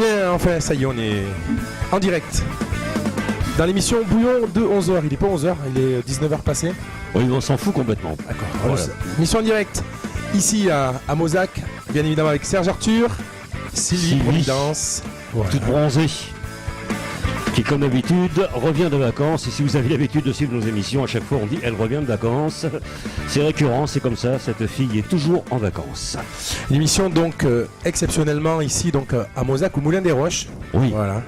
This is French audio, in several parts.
bien, enfin, ça y est, on est en direct. Dans l'émission Bouillon de 11h. Il n'est pas 11h, il est 19h passé. Oui, on s'en fout complètement. D'accord. Voilà. Émission en direct, ici à Mozac, bien évidemment avec Serge Arthur, Sylvie Providence. Voilà. Toute bronzée. Qui, comme d'habitude, revient de vacances. Et si vous avez l'habitude de suivre nos émissions, à chaque fois on dit elle revient de vacances. C'est récurrent, c'est comme ça, cette fille est toujours en vacances. Une émission donc exceptionnellement ici donc à Mozac, au Moulin des Roches. Oui. Voilà.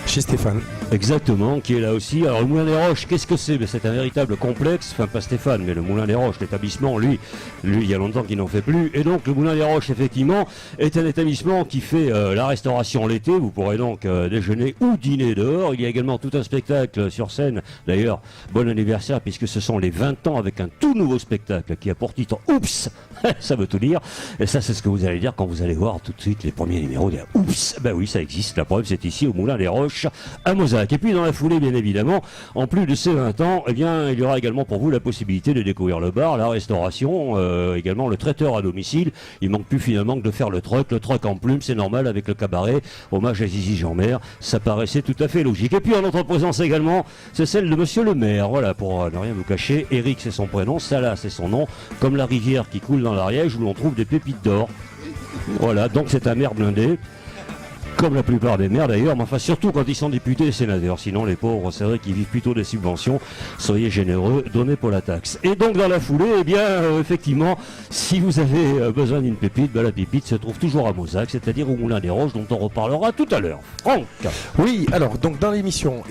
Chez Stéphane. Exactement, qui est là aussi. Alors le Moulin des Roches, qu'est-ce que c'est? C'est un véritable complexe, enfin pas Stéphane, mais le Moulin des Roches, l'établissement, lui il y a longtemps qu'il n'en fait plus. Et donc le Moulin des Roches, effectivement, est un établissement qui fait la restauration l'été. Vous pourrez donc déjeuner ou dîner dehors. Il y a également tout un spectacle sur scène. D'ailleurs, bon anniversaire, puisque ce sont les 20 ans avec un tout nouveau spectacle qui a pour titre Oups. Ça veut tout dire. Et ça, c'est ce que vous allez dire quand vous allez voir tout de suite les premiers numéros. Oups, ben oui, ça existe. La preuve, c'est ici au Moulin des Roches, à Mozac. Et puis dans la foulée, bien évidemment, en plus de ces 20 ans, eh bien, il y aura également pour vous la possibilité de découvrir le bar, la restauration, également le traiteur à domicile. Il manque plus finalement que de faire le truck en plume, c'est normal avec le cabaret. Hommage à Zizi Jeanmaire, ça paraissait tout à fait logique. Et puis en notre présence également, c'est celle de Monsieur le maire. Voilà, pour ne rien vous cacher, Eric c'est son prénom, Salah c'est son nom, comme la rivière qui coule dans l'Ariège où l'on trouve des pépites d'or. Voilà, donc c'est un maire blindé. Comme la plupart des maires d'ailleurs, mais enfin surtout quand ils sont députés et sénateurs. Sinon les pauvres, c'est vrai qu'ils vivent plutôt des subventions. Soyez généreux, donnez pour la taxe. Et donc dans la foulée, eh bien effectivement, si vous avez besoin d'une pépite, la pépite se trouve toujours à Mozac, c'est-à-dire au Moulin des Roches, dont on reparlera tout à l'heure. Franck. Oui, alors donc dans l'émission,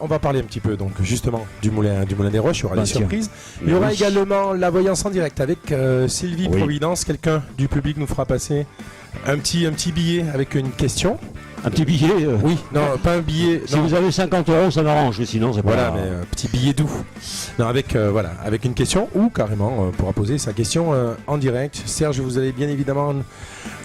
on va parler un petit peu donc justement du Moulin des Roches, il y aura des surprises. Il y aura également la voyance en direct avec Sylvie Providence. Quelqu'un du public nous fera passer un petit billet avec une question. Un petit billet Oui, non, pas un billet. Si vous avez 50 €, ça m'arrange, mais sinon c'est pas... Voilà, mais un petit billet doux. Non, avec une question, ou carrément on pourra poser sa question en direct. Serge, vous allez bien évidemment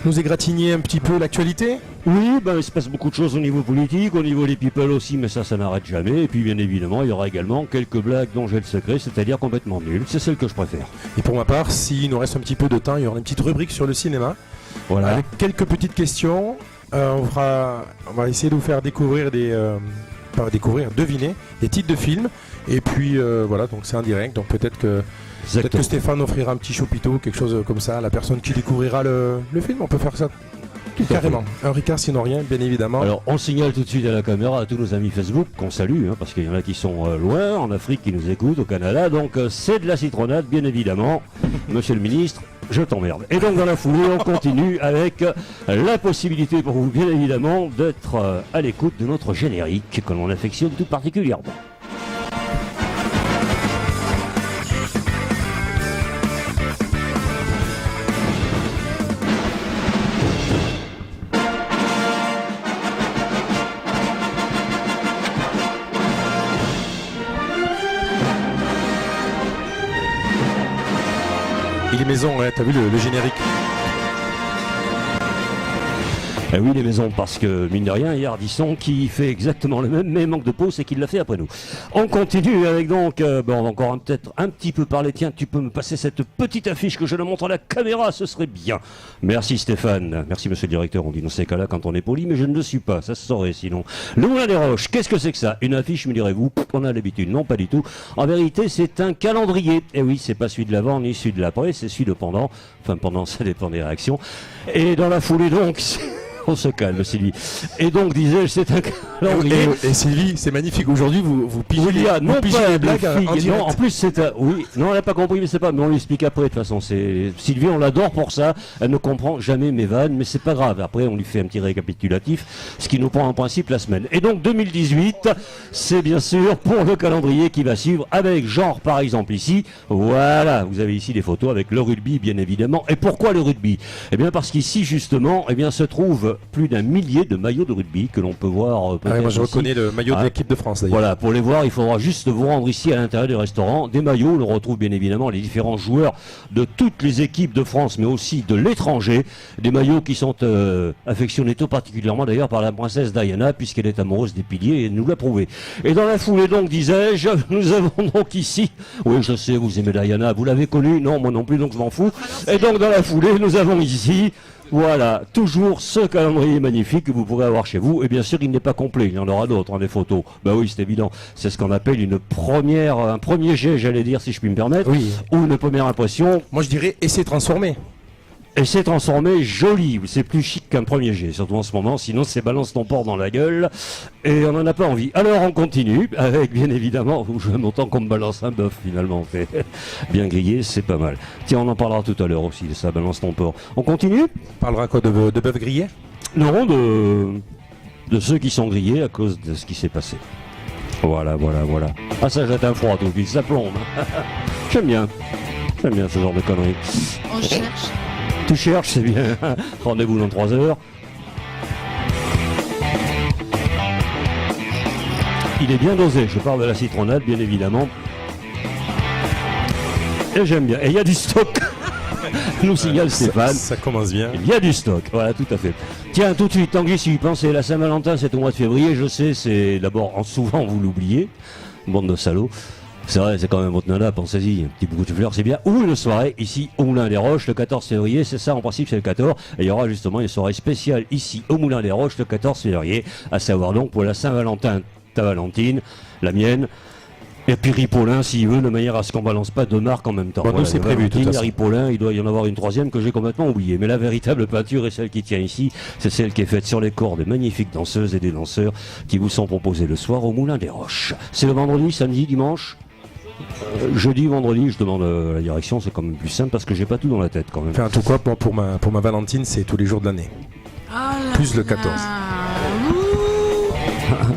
nous égratigner un petit peu l'actualité. Oui, il se passe beaucoup de choses au niveau politique, au niveau des people aussi, mais ça n'arrête jamais. Et puis bien évidemment, il y aura également quelques blagues dont j'ai le secret, c'est-à-dire complètement nulles. C'est celle que je préfère. Et pour ma part, s'il nous reste un petit peu de temps, il y aura une petite rubrique sur le cinéma. Voilà. Avec quelques petites questions. On va essayer de vous faire découvrir deviner des titres de films. Et puis voilà, donc c'est en direct. Donc peut-être que Stéphane offrira un petit chopito, quelque chose comme ça à la personne qui découvrira le film. On peut faire ça carrément. Un Ricard sinon rien, bien évidemment. Alors on signale tout de suite à la caméra à tous nos amis Facebook qu'on salue, parce qu'il y en a qui sont loin, en Afrique, qui nous écoutent, au Canada. Donc c'est de la citronnade, bien évidemment. Monsieur le ministre, je t'emmerde. Et donc dans la foulée, on continue avec la possibilité pour vous, bien évidemment, d'être à l'écoute de notre générique que l'on affectionne tout particulièrement. Et les maisons, t'as vu le générique? Eh oui, les maisons, parce que, mine de rien, il y a Ardisson qui fait exactement le même, mais manque de peau, c'est qu'il l'a fait après nous. On continue avec donc, on va encore peut-être un petit peu parler. Tiens, tu peux me passer cette petite affiche que je le montre à la caméra, ce serait bien. Merci Stéphane, merci monsieur le directeur, on dit dans ces cas-là quand on est poli, mais je ne le suis pas, ça se saurait sinon. Le Moulin des Roches, qu'est-ce que c'est que ça? Une affiche, me direz-vous? On a l'habitude, non pas du tout. En vérité, c'est un calendrier. Et oui, c'est pas celui de l'avant ni celui de l'après, c'est celui de pendant. Enfin, pendant, ça dépend des réactions. Et dans la foulée donc... On se calme, Sylvie. Et donc, disais-je, c'est un calendrier. Et Sylvie, c'est magnifique. Aujourd'hui, vous pigez les blagues en direct. Non, en plus, c'est un... Oui, non, elle n'a pas compris, mais c'est pas... Mais on lui explique après, de toute façon. Sylvie, on l'adore pour ça. Elle ne comprend jamais mes vannes, mais c'est pas grave. Après, on lui fait un petit récapitulatif, ce qui nous prend en principe la semaine. Et donc, 2018, c'est bien sûr pour le calendrier qui va suivre, avec genre, par exemple, ici. Voilà, vous avez ici des photos avec le rugby, bien évidemment. Et pourquoi le rugby? Eh bien, parce qu'ici, justement, se trouve plus d'un millier de maillots de rugby que l'on peut voir moi je reconnais le maillot de l'équipe de France d'ailleurs. Voilà, pour les voir, il faudra juste vous rendre ici à l'intérieur du restaurant. Des maillots, on retrouve bien évidemment les différents joueurs de toutes les équipes de France, mais aussi de l'étranger. Des maillots qui sont affectionnés tout particulièrement d'ailleurs par la princesse Diana, puisqu'elle est amoureuse des piliers et nous l'a prouvé. Et dans la foulée donc, disais-je, nous avons donc ici, oui je sais, vous aimez Diana, vous l'avez connue, non moi non plus, donc je m'en fous. Et donc dans la foulée, nous avons ici Voilà, toujours ce calendrier magnifique que vous pourrez avoir chez vous. Et bien sûr, il n'est pas complet, il y en aura d'autres, des photos. Bah oui, c'est évident. C'est ce qu'on appelle un premier jet, j'allais dire, si je puis me permettre, ou une première impression. Moi, je dirais essai transformé. Et c'est transformé joli, c'est plus chic qu'un premier jet, surtout en ce moment, sinon c'est balance ton porc dans la gueule, et on n'en a pas envie. Alors on continue, avec bien évidemment, j'aime autant qu'on me balance un bœuf finalement, bien grillé, c'est pas mal. Tiens, on en parlera tout à l'heure aussi, ça balance ton porc. On continue ? On parlera quoi, de bœuf grillé ? Non, de ceux qui sont grillés à cause de ce qui s'est passé. Voilà. Ah ça jette un froid tout de suite, ça plombe. J'aime bien ce genre de conneries. On cherche. Tu cherches, c'est bien. Rendez-vous dans 3 heures. Il est bien dosé. Je parle de la citronnade, bien évidemment. Et j'aime bien. Et il y a du stock. Nous signale Stéphane. Ça commence bien. Il y a du stock. Voilà, tout à fait. Tiens, tout de suite, Tanguy, si vous pensez, la Saint-Valentin, c'est au mois de février. Je sais, c'est d'abord, souvent, vous l'oubliez. Bande de salauds. C'est vrai, c'est quand même votre nana, pensez-y, un petit bout de fleurs, c'est bien. Ou une soirée ici au Moulin des Roches le 14 février, c'est ça en principe, c'est le 14. Et il y aura justement une soirée spéciale ici au Moulin des Roches le 14 février, à savoir donc pour la Saint-Valentin, ta Valentine, la mienne. Et puis Ripollin, s'il veut, de manière à ce qu'on balance pas deux marques en même temps. Bon, voilà, nous c'est prévu. Il y a Ripollin, il doit y en avoir une troisième que j'ai complètement oubliée. Mais la véritable peinture est celle qui tient ici, c'est celle qui est faite sur les corps des magnifiques danseuses et des danseurs qui vous sont proposés le soir au Moulin des Roches. C'est le vendredi, samedi, dimanche ? Jeudi, vendredi, je demande la direction, c'est quand même plus simple parce que j'ai pas tout dans la tête quand même. En tout cas, pour ma Valentine, c'est tous les jours de l'année. Plus le 14.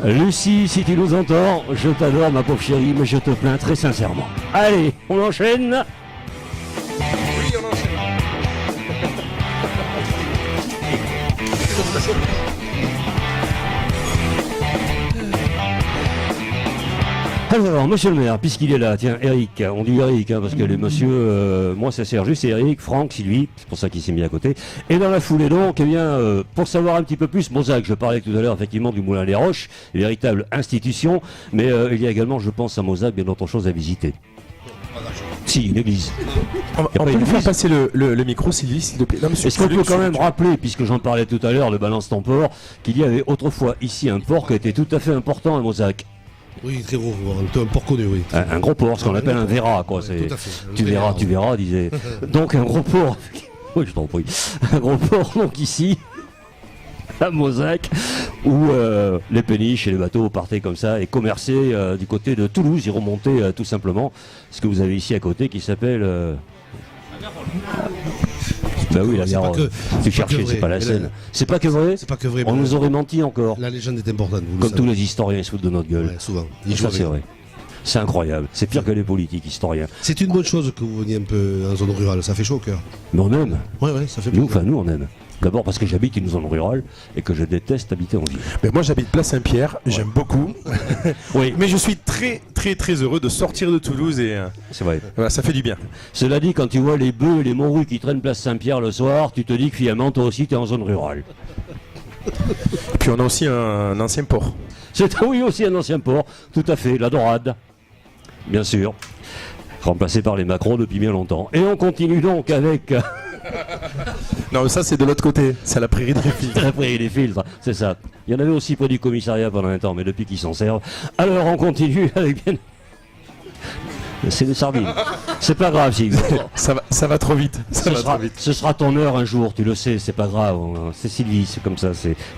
Lucie, si tu nous entends, je t'adore ma pauvre chérie, mais je te plains très sincèrement. Allez, on enchaîne. Oui, on enchaîne. Alors, monsieur le maire, puisqu'il est là, tiens, Eric, on dit Eric, parce que les monsieur, moi c'est Serge, c'est Eric, Franck, Sylvie, c'est pour ça qu'il s'est mis à côté. Et dans la foulée donc, eh bien, pour savoir un petit peu plus, Mozac, je parlais tout à l'heure effectivement du Moulin des Roches, véritable institution, mais il y a également, je pense, à Mozac, bien d'autres choses à visiter. Si, une église. On peut lui faire passer le micro, Sylvie, s'il te plaît. Est-ce qu'on peut quand même rappeler, puisque j'en parlais tout à l'heure, le balance ton porc, qu'il y avait autrefois ici un porc qui était tout à fait important à Mozac. Oui, très gros, un porc connu, oui. Un gros porc, ce qu'on appelle un verra, quoi. Ouais, tout à fait. Tu verras, disait. Donc un gros porc. Oui, je t'en prie. Un gros porc, donc ici, à Mozac, où les péniches et les bateaux partaient comme ça et commerçaient du côté de Toulouse. Ils remontaient tout simplement ce que vous avez ici à côté qui s'appelle. Bah oui, la Garonne. Tu cherchais, c'est pas la Seine. C'est pas que vrai. C'est pas que vrai. On nous aurait menti encore. La légende est importante. Comme tous les historiens, ils se foutent de notre gueule. Ouais, souvent. Ça, c'est vrai. C'est incroyable. C'est pire que les politiques historiens. C'est une bonne chose que vous veniez un peu en zone rurale. Ça fait chaud au cœur. Mais on aime. Ouais, ça fait plaisir. Nous, on aime. D'abord parce que j'habite une zone rurale et que je déteste habiter en ville. Mais moi j'habite Place Saint-Pierre, j'aime beaucoup. Oui. Mais je suis très très très heureux de sortir de Toulouse et c'est vrai. Voilà, ça fait du bien. Cela dit, quand tu vois les bœufs et les morues qui traînent Place Saint-Pierre le soir, tu te dis que finalement toi aussi tu es en zone rurale. Et puis on a aussi un ancien port. C'est oui aussi un ancien port, tout à fait, la Dorade. Bien sûr. Remplacé par les macros depuis bien longtemps. Et on continue donc avec... Non, ça c'est de l'autre côté, c'est la prairie des filtres. La prairie des filtres, c'est ça. Il y en avait aussi près du commissariat pendant un temps, mais depuis qu'ils s'en servent. Alors on continue avec bien... C'est des sardines. C'est pas grave, si. Ça va trop vite. Ce sera ton heure un jour, tu le sais, c'est pas grave. C'est Sylvie, c'est comme ça.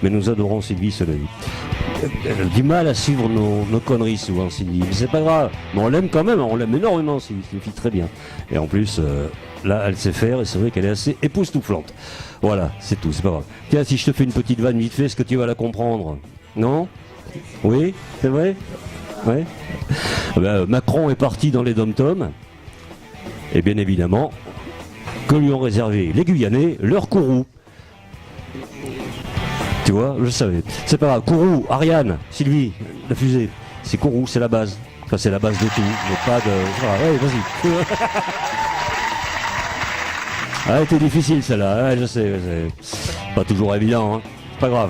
Mais nous adorons Sylvie, cela dit. Elle a du mal à suivre nos conneries souvent, Sylvie. Mais c'est pas grave. Mais on l'aime quand même, on l'aime énormément, Sylvie. C'est une fille très bien. Et en plus, là, elle sait faire et c'est vrai qu'elle est assez époustouflante. Voilà, c'est tout, c'est pas grave. Tiens, si je te fais une petite vanne vite fait, est-ce que tu vas la comprendre? Non? Oui? C'est vrai? Ouais. Macron est parti dans les dom-toms. Et bien évidemment, que lui ont réservé les Guyanais leur Kourou. Tu vois, je savais. C'est pas grave. Kourou, Ariane, Sylvie, la fusée. C'est Kourou, c'est la base. Enfin, c'est la base de tout, mais pas de... Ouais, vas-y. Ah, t'es difficile celle-là, ouais, je sais. Pas toujours évident, hein. C'est pas grave.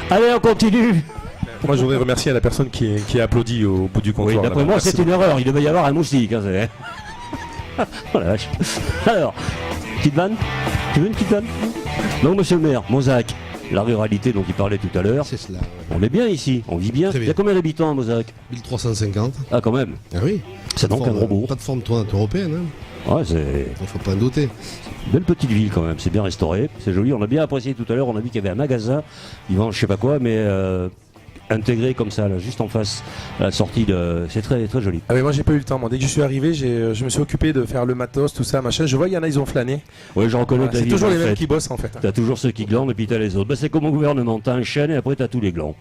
Allez, on continue. Moi, je voudrais remercier la personne qui a applaudi au bout du comptoir. Oui, d'après moi, c'est une erreur. Il devait y avoir un moustique. Hein, oh la vache. Alors, petite vanne. Tu veux une petite vanne? Non, monsieur le maire, Mozac, la ruralité dont il parlait tout à l'heure. C'est cela. On est bien ici, on vit bien. Très Il y bien. a combien d'habitants à Mozac? 1350. Ah, quand même. Ah oui. C'est donc un gros bourg. Plateforme tournante européenne, hein. Ouais, c'est Il faut pas en douter. une belle petite ville quand même, c'est bien restauré, c'est joli. On a bien apprécié tout à l'heure, on a vu qu'il y avait un magasin, ils vendent je sais pas quoi, mais intégré comme ça, là, juste en face à la sortie de. C'est très, très joli. Ah mais moi j'ai pas eu le temps, moi. Dès que je suis arrivé, je me suis occupé de faire le matos, tout ça, machin. Je vois, il y en a, ils ont flâné. Oui, je reconnais Voilà, ta c'est vie, toujours en les mêmes fait. qui bossent en fait. T'as toujours ceux qui glandent et puis t'as les autres. Bah, c'est comme au gouvernement, t'as un chêne et après t'as tous les glands.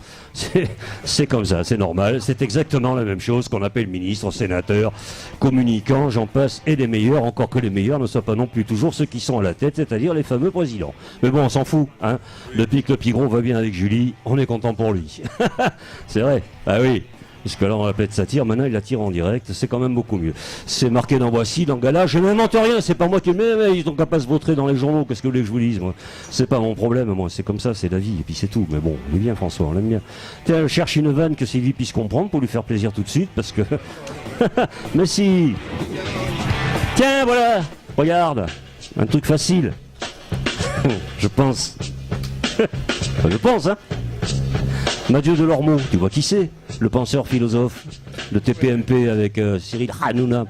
C'est comme ça, c'est normal. C'est exactement la même chose qu'on appelle ministre, sénateur, communicant, j'en passe, et les meilleurs, encore que les meilleurs ne soient pas non plus toujours ceux qui sont à la tête, c'est-à-dire les fameux présidents. Mais bon, on s'en fout, hein. Depuis que le Pigron va bien avec Julie, on est content pour lui. C'est vrai. Ah oui. Parce que là, on l'appelait de satire, maintenant il la tire en direct, c'est quand même beaucoup mieux. C'est marqué dans Voici, dans Gala, je n'invente rien, c'est pas moi qui le mets, mais ils ont qu'à pas se vautrer dans les journaux, qu'est-ce que vous voulez que je vous dise, moi? C'est pas mon problème, moi, c'est comme ça, c'est la vie, et puis c'est tout. Mais bon, on est bien François, on l'aime bien. Tiens, je cherche une vanne que Sylvie puisse comprendre pour lui faire plaisir tout de suite, parce que... Mais si. Tiens, voilà, regarde, un truc facile. Je pense. Je pense, hein. Mathieu Delormeau, tu vois qui c'est? Le penseur philosophe de TPMP avec Cyril Hanouna.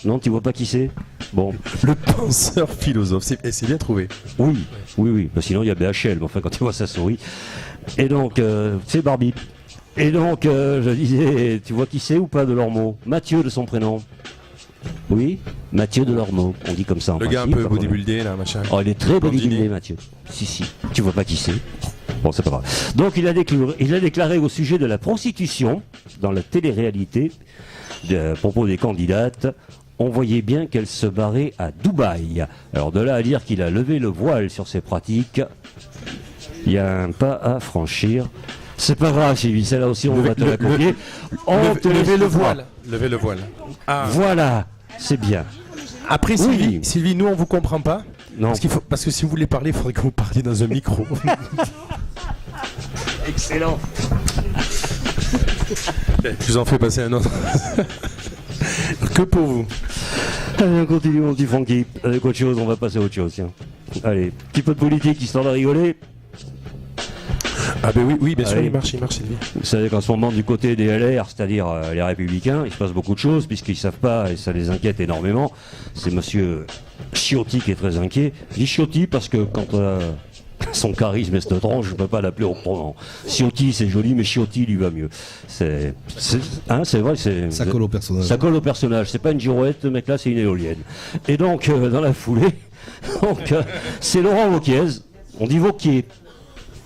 Non, tu vois pas qui c'est? Bon. Le penseur philosophe, c'est bien trouvé. Oui. Bah, sinon il y a BHL, mais enfin quand tu vois sa souris. Et donc, c'est Barbie. Et donc, je disais, tu vois qui c'est ou pas Delormeau? Mathieu de son prénom. Oui, Mathieu Delormeau, on dit comme ça en Le gars un principe, peu pas bodybuildé là, machin. Oh, il est très bodybuildé, Blondinet. Mathieu. Si, tu vois pas qui c'est. Bon, c'est pas grave. Donc, il a déclaré au sujet de la prostitution dans la télé-réalité, à propos des candidates, on voyait bien qu'elle se barrait à Dubaï. Alors, de là à dire qu'il a levé le voile sur ses pratiques, il y a un pas à franchir. C'est pas grave, Sylvie, celle-là aussi, on va te la copier. Levez le voile. Levez le voile. Ah. Voilà, c'est bien. Après, Oui. Sylvie, nous on vous comprend pas. Non. Parce que si vous voulez parler, il faudrait que vous parliez dans un micro. Excellent. Je vous en fais passer un autre. Que pour vous. Allez, on continue mon petit Francky. Avec autre chose, on va passer à autre chose, tiens. Allez, petit peu de politique, histoire de rigoler. Ah ben oui, bien sûr, Allez. il marche, Sylvie. Vous savez qu'en ce moment, du côté des LR, c'est-à-dire les Républicains, il se passe beaucoup de choses, puisqu'ils ne savent pas, et ça les inquiète énormément. C'est monsieur Ciotti qui est très inquiet. Je dis Ciotti parce que quand son charisme est cette tronche, je ne peux pas l'appeler autrement. Ciotti, c'est joli, mais Ciotti lui va mieux. C'est vrai, Ça colle au personnage. ça colle au personnage. C'est pas une girouette, ce mec-là, c'est une éolienne. Et donc, dans la foulée, c'est Laurent Wauquiez. On dit Wauquiez.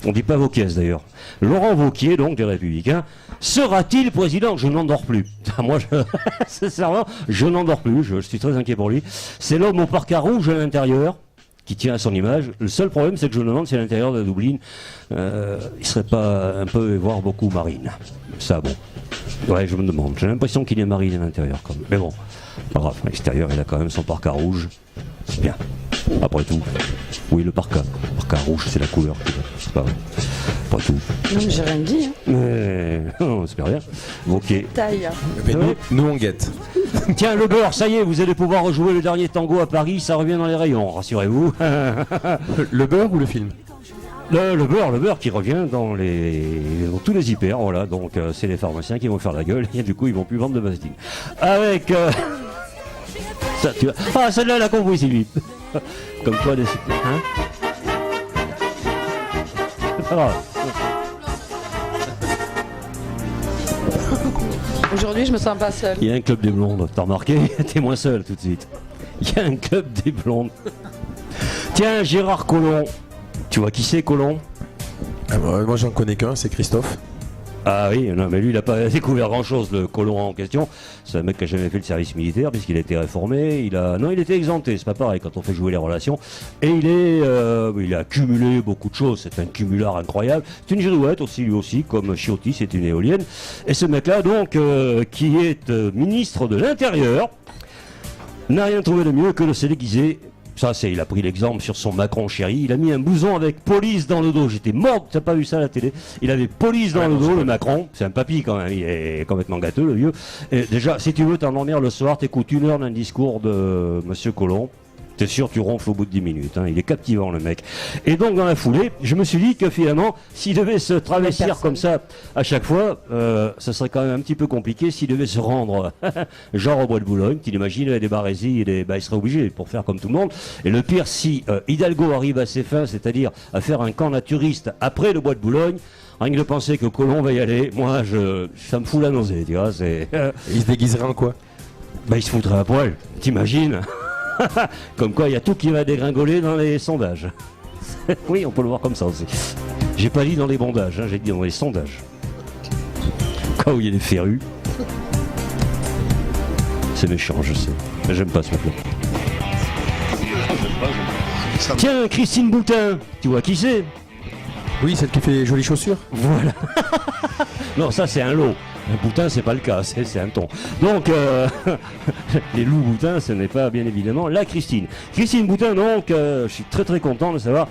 On dit pas Wauquiez d'ailleurs. Laurent Wauquiez, donc des Républicains, sera-t-il président? Je n'endors plus. Moi, sincèrement, je n'endors plus. Je suis très inquiet pour lui. C'est l'homme au parka rouge à l'intérieur qui tient à son image. Le seul problème, c'est que je me demande si à l'intérieur de Dublin, il serait pas un peu, voire beaucoup marine. Ça, bon. Ouais, je me demande. J'ai l'impression qu'il est marine à l'intérieur, quand même. Mais bon, pas grave. À l'extérieur, il a quand même son parka rouge. C'est bien. Après tout. Oui, le parka. Le parka rouge, c'est la couleur. C'est pas tout. Non, mais j'ai rien dit. Hein. Mais on espère bien. Ok. Taille. Mais Oui. nous on guette. Tiens, le beurre, ça y est, vous allez pouvoir rejouer le dernier tango à Paris. Ça revient dans les rayons, rassurez-vous. Le beurre ou le film? Le beurre qui revient dans tous les hyper, voilà. Donc c'est les pharmaciens qui vont faire la gueule et du coup ils vont plus vendre de Bastille. Avec ça, tu vois. Ah, celle-là, elle a compris, Sylvie. Comme quoi, des hein. C'est pas grave. Aujourd'hui, je me sens pas seule. Il y a un club des blondes, t'as remarqué? T'es moins seul tout de suite. Il y a un club des blondes. Tiens, Gérard Collomb. Tu vois qui c'est, Collomb? Ah bah, moi j'en connais qu'un, c'est Christophe. Ah oui, non, mais lui, il n'a pas découvert grand-chose, le Collomb en question. C'est un mec qui n'a jamais fait le service militaire, puisqu'il a été réformé. Non, il était exempté, c'est pas pareil quand on fait jouer les relations. Et il a accumulé beaucoup de choses, c'est un cumulard incroyable. C'est une girouette aussi, lui aussi, comme Ciotti, c'est une éolienne. Et ce mec-là, donc, qui est ministre de l'Intérieur, n'a rien trouvé de mieux que de se déguiser. Ça, il a pris l'exemple sur son Macron chéri. Il a mis un blouson avec police dans le dos. J'étais mort, t'as pas vu ça à la télé? Il avait police dans le dos, le Macron. C'est un papy quand même, il est complètement gâteux, le vieux. Et déjà, si tu veux t'endormir le soir, t'écoutes 1 heure d'un discours de Monsieur Collomb. t'es sûr, tu ronfles au bout de 10 minutes. Hein. Il est captivant, le mec. Et donc, dans la foulée, je me suis dit que finalement, s'il devait se travestir comme ça à chaque fois, ça serait quand même un petit peu compliqué s'il devait se rendre, genre au bois de Boulogne. Tu l'imagines, avec des barésies, il serait obligé pour faire comme tout le monde. Et le pire, si Hidalgo arrive à ses fins, c'est-à-dire à faire un camp naturiste après le bois de Boulogne, rien que de penser que Colomb va y aller, moi, ça me fout la nausée, tu vois. Il se déguiserait en quoi? Il se foutrait à poil, t'imagines? Comme quoi, il y a tout qui va dégringoler dans les sondages. Oui, on peut le voir comme ça aussi. J'ai pas dit dans les bondages, hein, j'ai dit dans les sondages. Quand il y a des férus. C'est méchant, je sais. Mais j'aime pas ce mec-là. Tiens, Christine Boutin, tu vois qui c'est? Oui, celle qui fait les jolies chaussures. Voilà. Non, ça c'est un lot. Un Boutin, c'est pas le cas, c'est un ton. Donc, les loups Boutin, ce n'est pas bien évidemment la Christine. Christine Boutin, donc, je suis très très content de savoir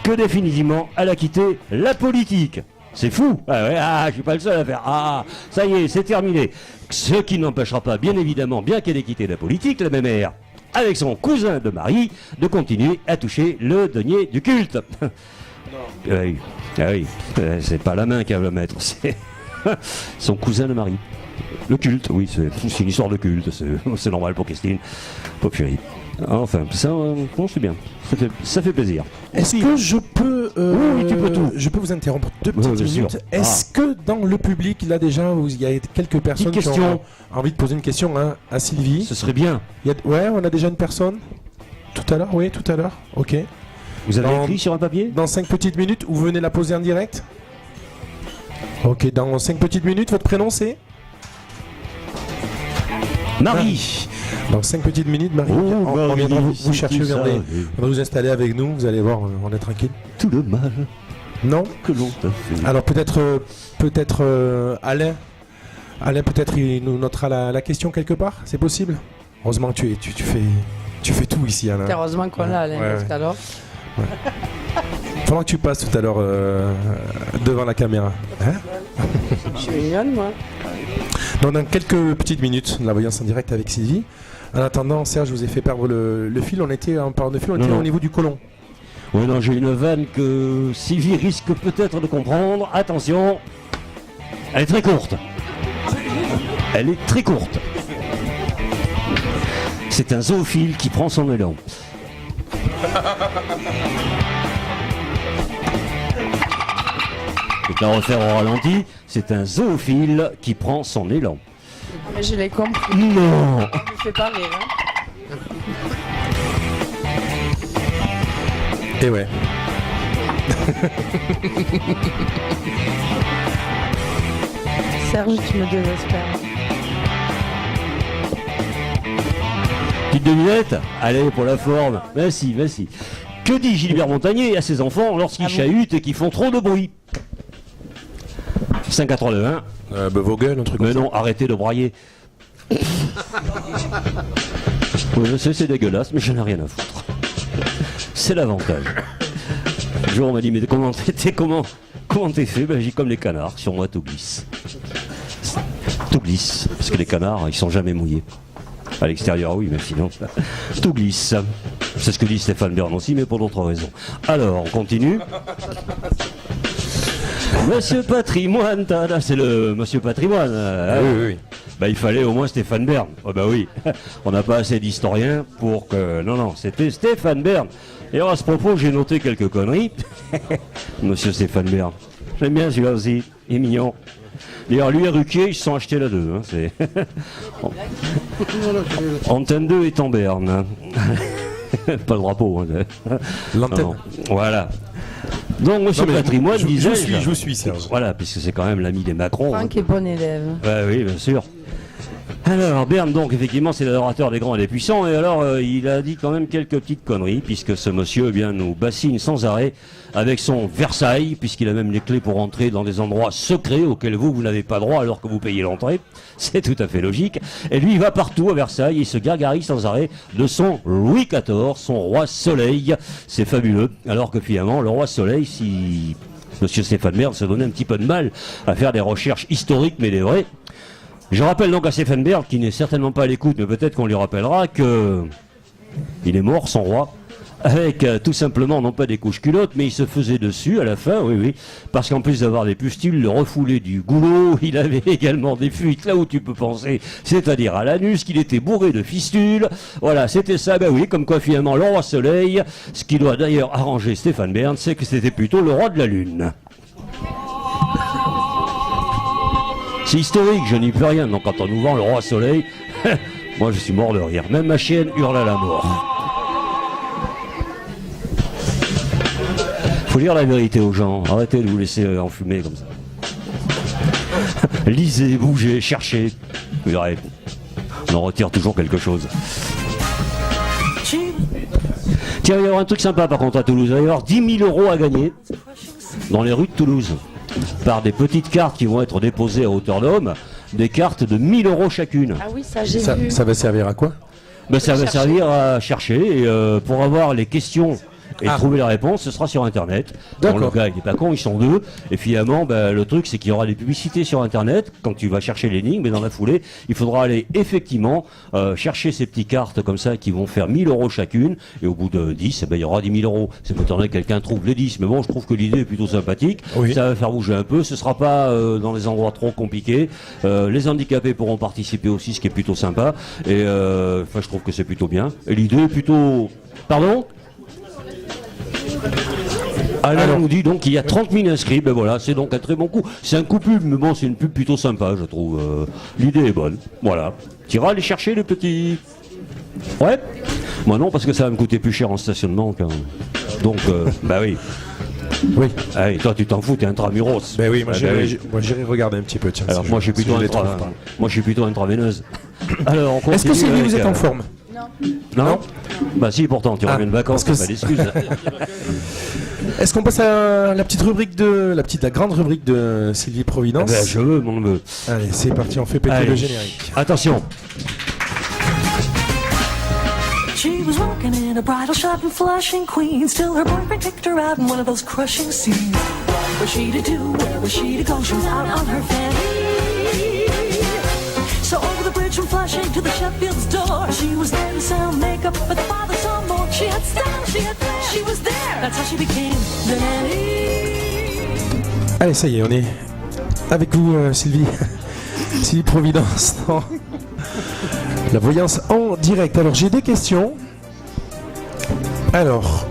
que définitivement, elle a quitté la politique. C'est fou. Je suis pas le seul à faire. Ah, ça y est, c'est terminé. Ce qui n'empêchera pas, bien évidemment, bien qu'elle ait quitté la politique, la mémère, avec son cousin de mari, de continuer à toucher le denier du culte. Oui, c'est pas la main qu'elle va le mettre, c'est son cousin de mari. Le culte, oui, c'est une histoire de culte, c'est normal pour Christine, pour Fury. Enfin, ça, c'est bien, ça fait plaisir. Est-ce que je peux... oui, tu peux tout. Je peux vous interrompre 2 petites minutes. Est-ce que dans le public, là déjà, il y a quelques personnes qui ont envie de poser une question à Sylvie? Ce serait bien. Ouais, on a déjà une personne. Tout à l'heure, oui, tout à l'heure. Ok. Vous avez écrit sur un papier? Dans 5 petites minutes, vous venez la poser en direct? Ok, dans 5 petites minutes, votre prénom c'est? Marie. Dans 5 petites minutes, Marie, on viendra vous chercher, on va vous installer avec nous, vous allez voir, on est tranquille. Tout le mal. Non que l'on t'a fait. Alors peut-être Alain. Alain, peut-être il nous notera la question quelque part, c'est possible? Heureusement que tu fais tout ici, Alain. Heureusement qu'on l'a, Alain, parce qu'alors... Ouais. Faudra que tu passes tout à l'heure devant la caméra. Hein? Je suis mignonne, moi. Donc, dans quelques petites minutes, la voyance en direct avec Sylvie. En attendant, Serge, je vous ai fait perdre le fil. On était en parlant de fil, on était au niveau du côlon. Oui, non, j'ai une vanne que Sylvie risque peut-être de comprendre. Attention, elle est très courte. Elle est très courte. C'est un zoophile qui prend son élan. Je vais te la refaire au ralenti. C'est un zoophile qui prend son élan. Mais je l'ai compris. Non. Ça me fait pas rire, hein. Et ouais. Serge, tu me désespères. Petite devinette? Allez, pour la forme. Vas-y. Que dit Gilbert Montagnier à ses enfants lorsqu'ils chahutent et qu'ils font trop de bruit? 5 à 3 de 1. Vos gueules, un truc comme Mais ça. non, arrêtez de brailler. Oui, je sais, c'est dégueulasse, mais j'en ai rien à foutre. C'est l'avantage. Un jour, on m'a dit, mais comment t'es fait? Ben, j'ai comme les canards, sur moi tout glisse. Tout glisse, parce que les canards, ils sont jamais mouillés. À l'extérieur, oui, mais sinon, tout glisse. C'est ce que dit Stéphane Bern aussi, mais pour d'autres raisons. Alors, on continue. Monsieur Patrimoine, c'est le Monsieur Patrimoine. Oui. Bah, il fallait au moins Stéphane Bern. Oh, bah oui, on n'a pas assez d'historiens pour que... Non, c'était Stéphane Bern. Et alors, à ce propos, j'ai noté quelques conneries. Monsieur Stéphane Bern. J'aime bien celui-là aussi, il est mignon. D'ailleurs, lui et Ruquier, ils se sont achetés là deux. Hein, Antenne 2 est en Berne. Pas le drapeau. Hein. L'antenne. Non. Voilà. Donc, Monsieur Patrimoine disait... Je suis, Serge. Voilà, puisque c'est quand même l'ami des Macron. Franck est bon élève. Oui, bien sûr. Alors, Berne, donc, effectivement, c'est l'adorateur des grands et des puissants. Et alors, il a dit quand même quelques petites conneries, puisque ce monsieur, eh bien, nous bassine sans arrêt avec son Versailles, puisqu'il a même les clés pour entrer dans des endroits secrets auxquels vous n'avez pas droit alors que vous payez l'entrée. C'est tout à fait logique. Et lui, il va partout à Versailles, il se gargarise sans arrêt de son Louis XIV, son roi Soleil. C'est fabuleux. Alors que finalement, le roi Soleil, si monsieur Stéphane Bern se donnait un petit peu de mal à faire des recherches historiques, mais des vraies. Je rappelle donc à Stéphane Bern, qui n'est certainement pas à l'écoute, mais peut-être qu'on lui rappellera que Il est mort, son roi, avec tout simplement, non pas des couches culottes, mais il se faisait dessus à la fin, oui, parce qu'en plus d'avoir des pustules, le refoulé du goulot, il avait également des fuites là où tu peux penser, c'est-à-dire à l'anus, qu'il était bourré de fistules. Voilà, c'était ça, ben oui, comme quoi finalement le roi Soleil, ce qui doit d'ailleurs arranger Stéphane Bern, c'est que c'était plutôt le roi de la Lune. C'est historique, je n'y peux rien, donc quand on nous vend le roi Soleil, moi je suis mort de rire, même ma chienne hurle à la mort. Faut dire la vérité aux gens, arrêtez de vous laisser enfumer comme ça. Lisez, bougez, cherchez, vous verrez, on en retire toujours quelque chose. Tiens, il va y avoir un truc sympa par contre à Toulouse, il va y avoir 10 000 € à gagner dans les rues de Toulouse, par des petites cartes qui vont être déposées à hauteur d'homme, des cartes de 1 000 € chacune. Ah oui, ça j'ai vu. Ça va servir à quoi? Ben, ça va servir à chercher, et pour avoir les questions et trouver la réponse, ce sera sur internet. Bon, le gars il n'est pas con, ils sont deux. Et finalement, le truc c'est qu'il y aura des publicités sur internet quand tu vas chercher l'énigme, mais dans la foulée, il faudra aller effectivement chercher ces petites cartes comme ça qui vont faire 1 000 € chacune. Et au bout de 10, il y aura 10 000 €. C'est étonnant que quelqu'un trouve les 10. Mais bon, je trouve que l'idée est plutôt sympathique. Oui. Ça va faire bouger un peu. Ce ne sera pas dans les endroits trop compliqués. Les handicapés pourront participer aussi, ce qui est plutôt sympa. Et je trouve que c'est plutôt bien. Et l'idée est plutôt... Pardon ? Alain nous dit donc qu'il y a 30 000 inscrits, ben voilà, c'est donc un très bon coup. C'est un coup pub, mais bon, c'est une pub plutôt sympa, je trouve. L'idée est bonne, voilà. Tu iras aller chercher les petits... Ouais. Moi non, parce que ça va me coûter plus cher en stationnement. Donc, bah oui. Oui. Ah, et toi, tu t'en fous, t'es intramuros. Ben oui, moi j'irai regarder un petit peu. Tiens, alors, moi, je suis plutôt intraveineuse. Alors, on continue. Est-ce que Sylvie, vous êtes en forme? Non. Bah si, pourtant, tu reviens de vacances, c'est pas d'excuse. Est-ce qu'on passe à la petite rubrique la grande rubrique de Sylvie Providence? Je veux, mon neveu. Allez, c'est parti, on fait péter le générique. Attention. She was working in a bridal shop in Flushing, Queens, till her boyfriend kicked her out in one of those crushing scenes. What was she to do? Where was she to go? She was out on her fanny. So over the bridge from Flushing to the Sheffield's door, she was there to sell makeup, but the father saw more. She had style, she had flair, she was there. That's how she became the nanny. Allez, ça y est, on est avec vous, Sylvie. Sylvie Providence. Non. La voyance en direct. Alors, j'ai des questions. Alors,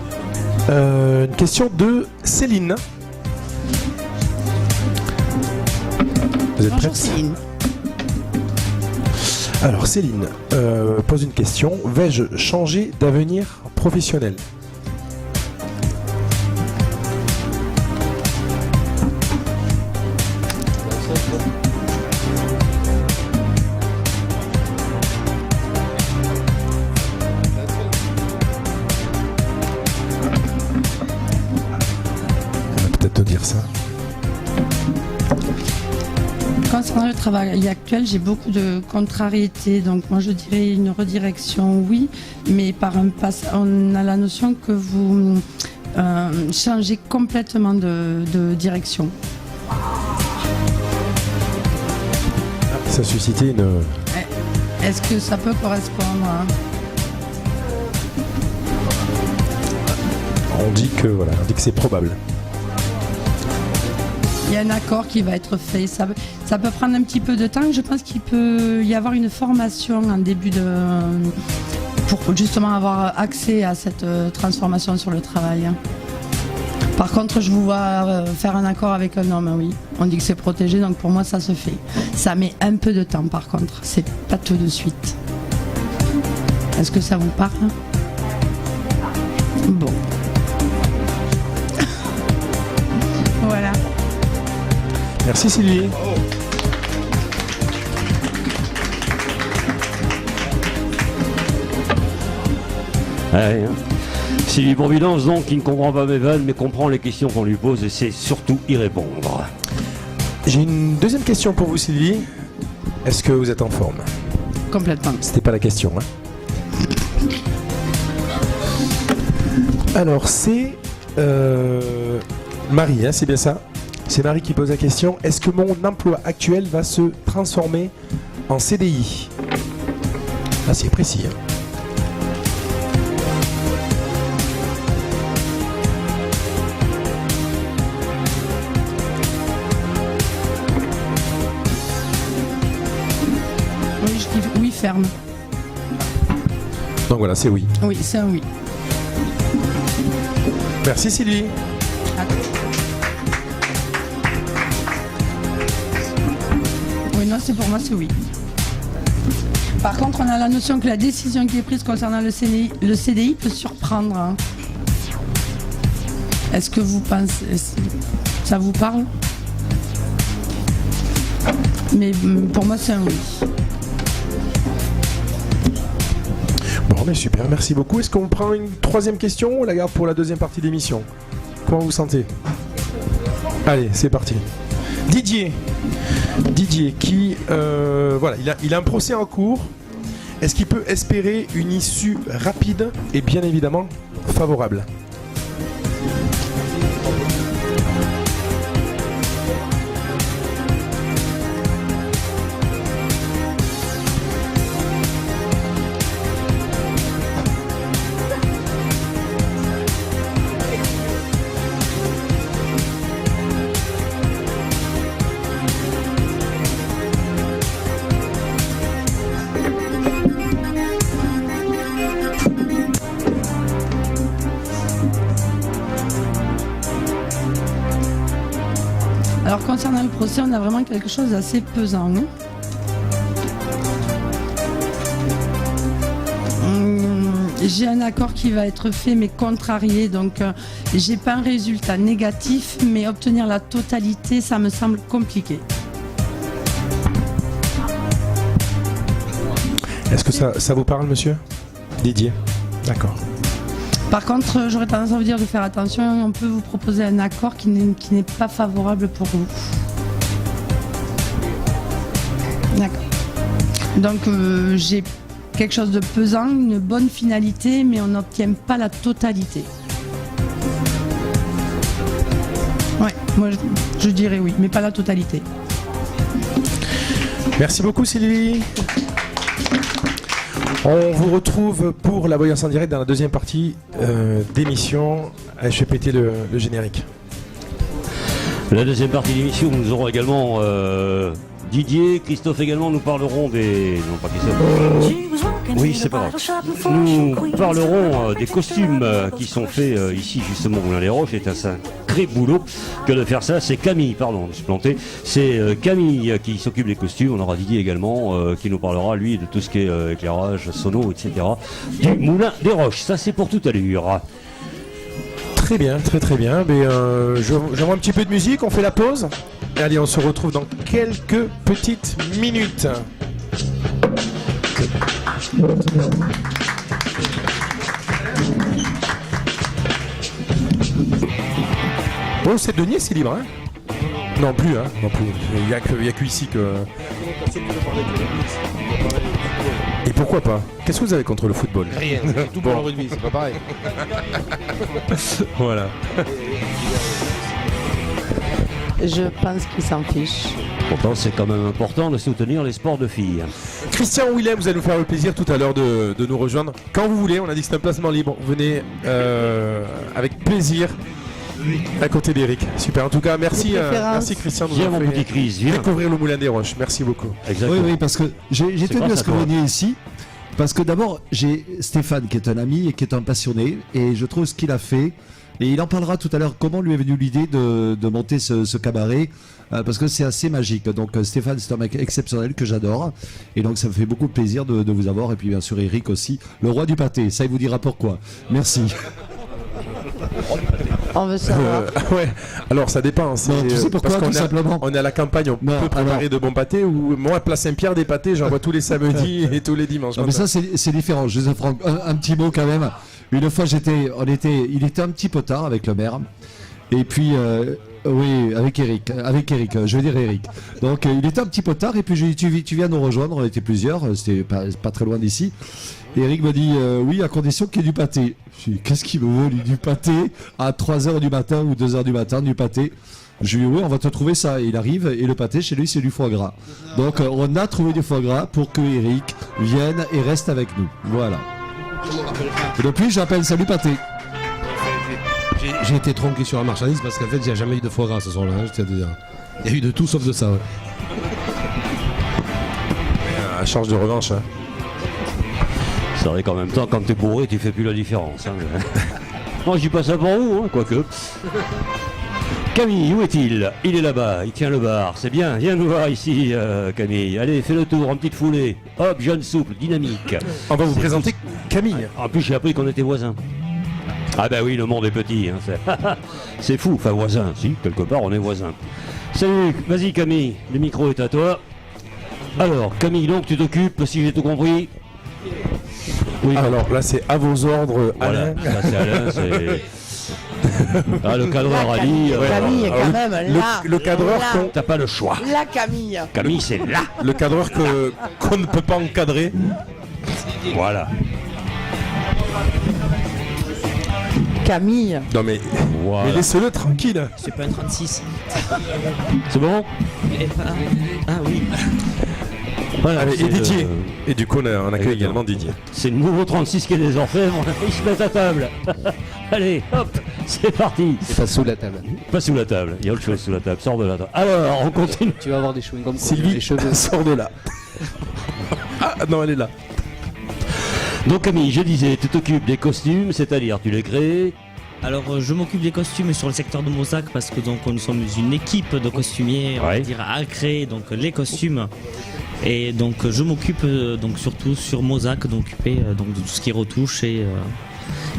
une question de Céline. Vous êtes prête? Céline. Alors Céline pose une question. Vais-je changer d'avenir professionnel? Elle va peut-être te dire ça. Concernant le travail actuel, j'ai beaucoup de contrariétés, donc moi je dirais une redirection, oui, mais on a la notion que vous changez complètement de direction. Ça a suscité une... Est-ce que ça peut correspondre à... On dit que c'est probable. Il y a un accord qui va être fait. Ça peut prendre un petit peu de temps. Je pense qu'il peut y avoir une formation en début pour justement avoir accès à cette transformation sur le travail. Par contre, je vous vois faire un accord avec un homme, oui. On dit que c'est protégé, donc pour moi, ça se fait. Ça met un peu de temps, par contre. C'est pas tout de suite. Est-ce que ça vous parle? Bon. Voilà. Merci Sylvie. Allez, hein. Sylvie Providence, donc, qui ne comprend pas mes vannes, mais comprend les questions qu'on lui pose et sait surtout y répondre. J'ai une deuxième question pour vous, Sylvie. Est-ce que vous êtes en forme? Complètement. C'était pas la question, hein. Alors, c'est Marie, hein, c'est bien ça? C'est Marie qui pose la question. Est-ce que mon emploi actuel va se transformer en CDI? Ah, c'est précis. Hein. oui, ferme. Donc voilà, c'est oui. Oui, c'est un oui. Merci Sylvie. Oui, non, c'est pour moi, c'est oui. Par contre, on a la notion que la décision qui est prise concernant le CDI peut surprendre. Hein. Est-ce que vous pensez... Ça vous parle? Mais pour moi, c'est un oui. Bon, mais super, merci beaucoup. Est-ce qu'on prend une troisième question ou on la garde pour la deuxième partie d'émission? Comment vous sentez? Allez, c'est parti. Didier qui, voilà, il a un procès en cours. Est-ce qu'il peut espérer une issue rapide et bien évidemment favorable? Alors concernant le procès, on a vraiment quelque chose d'assez pesant. Hein. J'ai un accord qui va être fait mais contrarié, donc j'ai pas un résultat négatif, mais obtenir la totalité, ça me semble compliqué. Est-ce que ça vous parle, monsieur Didier? D'accord. Par contre, j'aurais tendance à vous dire de faire attention, on peut vous proposer un accord qui n'est pas favorable pour vous. D'accord. Donc j'ai quelque chose de pesant, une bonne finalité, mais on n'obtient pas la totalité. Ouais, moi je dirais oui, mais pas la totalité. Merci beaucoup Sylvie. On vous retrouve pour la voyance en direct dans la deuxième partie d'émission. Je fais péter le générique. La deuxième partie de l'émission, nous aurons également Didier, Christophe également, nous parlerons des... Non, pas Christophe. Oui, c'est pas grave. Nous parlerons des costumes qui sont faits ici, justement, au Moulin-les-Roches. C'est un sacré boulot que de faire ça. C'est Camille, pardon, je me suis planté. C'est Camille qui s'occupe des costumes. On aura Didier également, qui nous parlera, lui, de tout ce qui est éclairage, sono, etc. du Moulin-les-Roches. Ça, c'est pour tout à l'heure. Très bien, très bien. Mais j'envoie un petit peu de musique, on fait la pause. Et allez, on se retrouve dans quelques petites minutes. Oh, c'est Denier, c'est libre, hein? Non plus, hein? Non plus. Il y a que ici que... Et pourquoi pas? Qu'est-ce que vous avez contre le football? Rien, c'est tout pour le rugby, c'est pas pareil. Voilà. Je pense qu'il s'en fiche. Pourtant, c'est quand même important de soutenir les sports de filles. Christian Willem, vous allez nous faire le plaisir tout à l'heure de nous rejoindre. Quand vous voulez, on a dit que c'était un placement libre. Venez avec plaisir à côté d'Eric. Super, en tout cas, merci Christian de nous avoir fait découvrir le Moulin des Roches. Merci beaucoup. Exactement. Oui, parce que j'ai tenu à ce que vous veniez ici. Parce que d'abord, j'ai Stéphane qui est un ami et qui est un passionné. Et je trouve ce qu'il a fait. Et il en parlera tout à l'heure, comment lui est venue l'idée de monter ce cabaret, parce que c'est assez magique. Donc Stéphane, c'est un mec exceptionnel que j'adore, et donc ça me fait beaucoup de plaisir de vous avoir, et puis bien sûr Eric aussi, le roi du pâté, ça il vous dira pourquoi. Merci. On veut savoir. Ouais, alors ça dépend. Non, tu sais pourquoi, tout simplement. On est à la campagne, on peut préparer de bons pâtés, ou moi, à Place Saint-Pierre, des pâtés, j'en vois tous les samedis et tous les dimanches. Non, mais ça c'est différent, je vous apprends un petit mot quand même. Une fois, il était un petit peu tard avec le maire. Et puis, oui, avec Eric, je veux dire Eric. Donc, il était un petit peu tard. Et puis, je lui ai dit, tu viens nous rejoindre. On était plusieurs, c'était pas très loin d'ici. Et Eric m'a dit, oui, à condition qu'il y ait du pâté. Je lui ai dit, qu'est-ce qu'il me veut, lui, du pâté à 3h du matin ou 2h du matin, du pâté. Je lui ai dit, oui, on va te trouver ça. Et il arrive, et le pâté, chez lui, c'est du foie gras. Donc, on a trouvé du foie gras pour que Eric vienne et reste avec nous. Voilà. Et depuis, j'appelle Salut Pâté. J'ai été tronqué sur la marchandise parce qu'en fait, il n'y a jamais eu de foie gras ce soir-là. Il y a eu de tout sauf de ça. Ouais. charge de revanche. Hein. C'est vrai qu'en même temps, quand t'es bourré, tu fais plus la différence. Hein. Moi, je dis pas ça pour vous, hein, quoique. Camille, où est-il? Il est là-bas, il tient le bar. C'est bien, viens nous voir ici, Camille. Allez, fais le tour en petite foulée. Hop, jeune souple, dynamique. On va vous présenter Camille. En plus, j'ai appris qu'on était voisins. Ah bah oui, le monde est petit. Hein, c'est fou, enfin voisins. Si, quelque part, on est voisins. Salut, vas-y Camille, le micro est à toi. Alors, Camille, donc, tu t'occupes, si j'ai tout compris. Oui. Alors là, c'est à vos ordres, Voilà, Alain. là, c'est Alain, c'est... Ah, le cadreur a dit... Camille, alors, quand même, là. le cadreur là. qu'on- T'as pas le choix. La Camille. Camille, c'est là. Le cadreur qu'on ne peut pas encadrer. Voilà. Camille. Non mais Voilà. laissez-le tranquille. C'est pas un 36. C'est bon? Ah oui. Voilà, Allez, c'est et Didier. le- Et du coup, on accueille Évidemment. également Didier. C'est le nouveau 36 qui est des orfèvres. Ils se mettent à table. Allez, hop, c'est parti. C'est pas sous la table. Pas sous la table, il y a autre chose sous la table, sors de là. Alors, on continue. Tu vas avoir des chewing-gums contre Sylvie, les cheveux. sors de là. Ah non, elle est là. Donc Camille, je disais, tu t'occupes des costumes, c'est-à-dire tu les crées. Alors je m'occupe des costumes sur le secteur de Mozac parce que donc nous sommes une équipe de costumiers, on va Ouais. dire, à créer donc les costumes. Et donc je m'occupe donc surtout sur Mozac d'occuper donc de tout ce qui est retouche et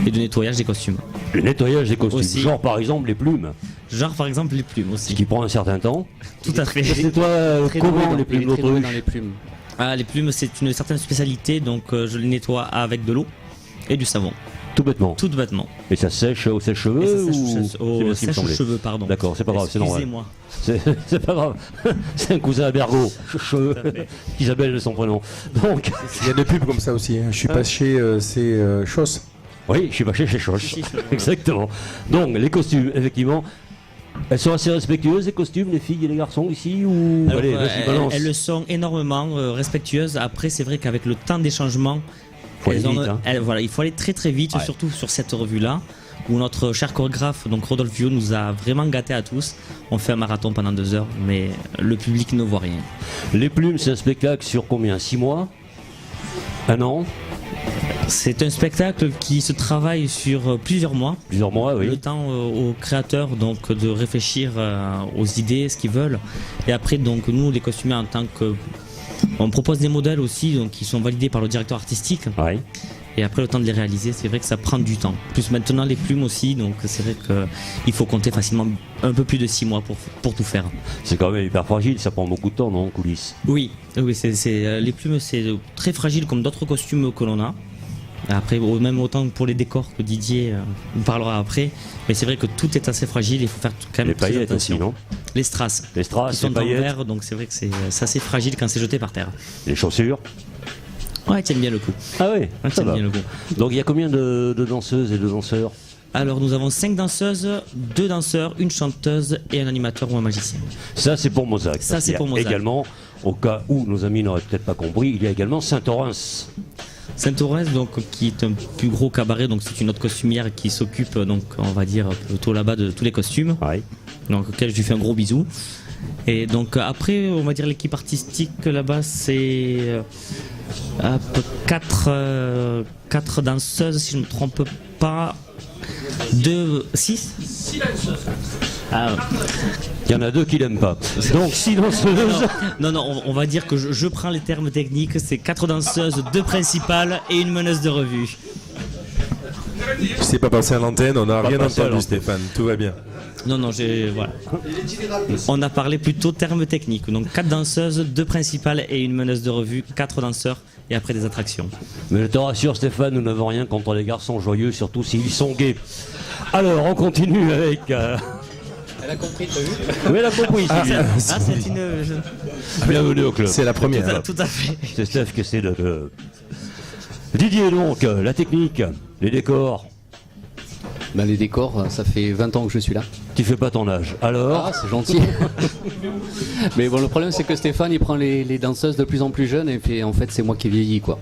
de nettoyage des costumes. Le nettoyage des costumes, Aussi. genre par exemple les plumes, Genre par exemple les plumes ce aussi. qui prend un certain temps. Tout à fait. C'est toi, Très comment doué les il est plumes très doué d'autruche dans les plumes. Ah, les plumes c'est une certaine spécialité donc je les nettoie avec de l'eau et du savon, Tout bêtement. tout bêtement. Et ça sèche au Et ça sèche-cheveux sèche ou... au C'est bien ce qui me semblait. sèche-cheveux, pardon. D'accord, c'est pas grave, c'est normal. Excusez-moi. C'est pas grave. C'est un cousin à Bergot. Cheveux. Isabelle de son prénom. Donc, Il y a des pubs comme ça aussi. Hein. Je suis pas chez ces choses. oui, je suis pas chez Choche. Exactement. Donc, les costumes, effectivement, elles sont assez respectueuses, les costumes, les filles et les garçons ici ou... Alors, Allez, vas-y, balance. elles le sont énormément respectueuses. Après, c'est vrai qu'avec le temps des changements, Faut aller vite, hein. voilà, il faut aller très très vite, Ouais. surtout sur cette revue-là, où notre cher chorégraphe, donc Rodolphe Viau, nous a vraiment gâtés à tous. On fait un marathon pendant 2 heures, mais le public ne voit rien. Les plumes, c'est un spectacle sur combien? 6 mois? Un an? C'est un spectacle qui se travaille sur plusieurs mois. Plusieurs mois, Le oui. temps aux créateurs donc de réfléchir aux idées, ce qu'ils veulent. Et après donc nous les costumiers en tant que on propose des modèles aussi donc qui sont validés par le directeur artistique. Ouais. Et après le temps de les réaliser, c'est vrai que ça prend du temps. Plus maintenant les plumes aussi, donc c'est vrai qu'il faut compter facilement un peu plus de 6 mois pour tout faire. C'est quand même hyper fragile, ça prend beaucoup de temps, non, en coulisses? Oui, les plumes c'est très fragile comme d'autres costumes que l'on a. Après, même autant pour les décors que Didier nous parlera après. Mais c'est vrai que tout est assez fragile, il faut faire quand même Les très paillettes attention. aussi, non? Les strass. Les strass, Qui sont les en paillettes, verre, donc c'est vrai que c'est assez fragile quand c'est jeté par terre. les chaussures. Ouais, tiennent bien le coup. Ah oui, Ouais, ça tiennent va. bien le coup. Donc il y a combien de danseuses et de danseurs? Alors nous avons 5 danseuses, 2 danseurs, une chanteuse et un animateur ou un magicien. Ça, c'est pour Mozac. Ça, Parce c'est qu'il y a pour Mozac. Également, au cas où nos amis n'auraient peut-être pas compris, il y a également Saint-Orens. Saint-Orens, donc, qui est un plus gros cabaret, donc c'est une autre costumière qui s'occupe, donc, on va dire, plutôt là-bas de tous les costumes. Ouais. Donc, auquel je lui fais un gros bisou. Et donc, après, on va dire l'équipe artistique là-bas, c'est 4 danseuses, si je ne me trompe pas. 6 Ah, Il y en a 2 qui l'aiment pas. Donc 6 danseuses. non, on va dire que je prends les termes techniques, c'est 4 danseuses, 2 principales et une meneuse de revue. Je sais pas passer à l'antenne, on n'a Pas rien passer à entendu l'antenne. Stéphane, tout va bien. Non, voilà. On a parlé plutôt termes techniques. Donc 4 danseuses, 2 principales et une meneuse de revue, 4 danseurs et après des attractions. Mais je te rassure Stéphane, nous n'avons rien contre les garçons joyeux, surtout s'ils sont gays. Alors on continue avec... Elle a compris, t'as vu? Oui, elle a compris, Sylvie. C'est une... Bienvenue au club. C'est la première. Tout à fait. C'est Steph qui essaie de... Didier donc, la technique, les décors. Bah, les décors, ça fait 20 ans que je suis là. Tu fais pas ton âge. Alors Ah, c'est gentil. Mais bon, le problème, c'est que Stéphane, il prend les danseuses de plus en plus jeunes, et puis en fait, c'est moi qui vieillis, quoi.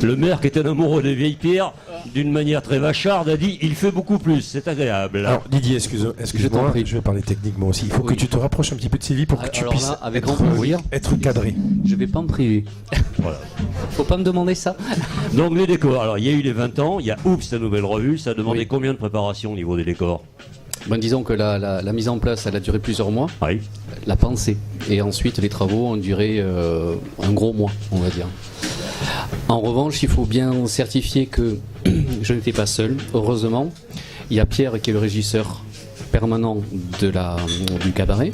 Le maire, qui est un amoureux des vieilles pierres, d'une manière très vacharde, a dit il fait beaucoup plus, c'est agréable. Alors Didier, excuse-moi, t'en prie. je vais parler technique moi aussi. Il faut Oui. que tu te rapproches un petit peu de Sylvie pour que tu Alors puisses là, avec grand plaisir. être cadré. Je vais pas me priver. Voilà. Faut pas me demander ça. Donc les décors, alors il y a eu les 20 ans, il y a Oups, la nouvelle revue, ça a demandé Oui. combien de préparation au niveau des décors? Ben, disons que la mise en place, elle a duré plusieurs mois. Oui. La pensée. Et ensuite, les travaux ont duré un gros mois, on va dire. En revanche, il faut bien certifier que je n'étais pas seul. Heureusement, il y a Pierre qui est le régisseur permanent du cabaret.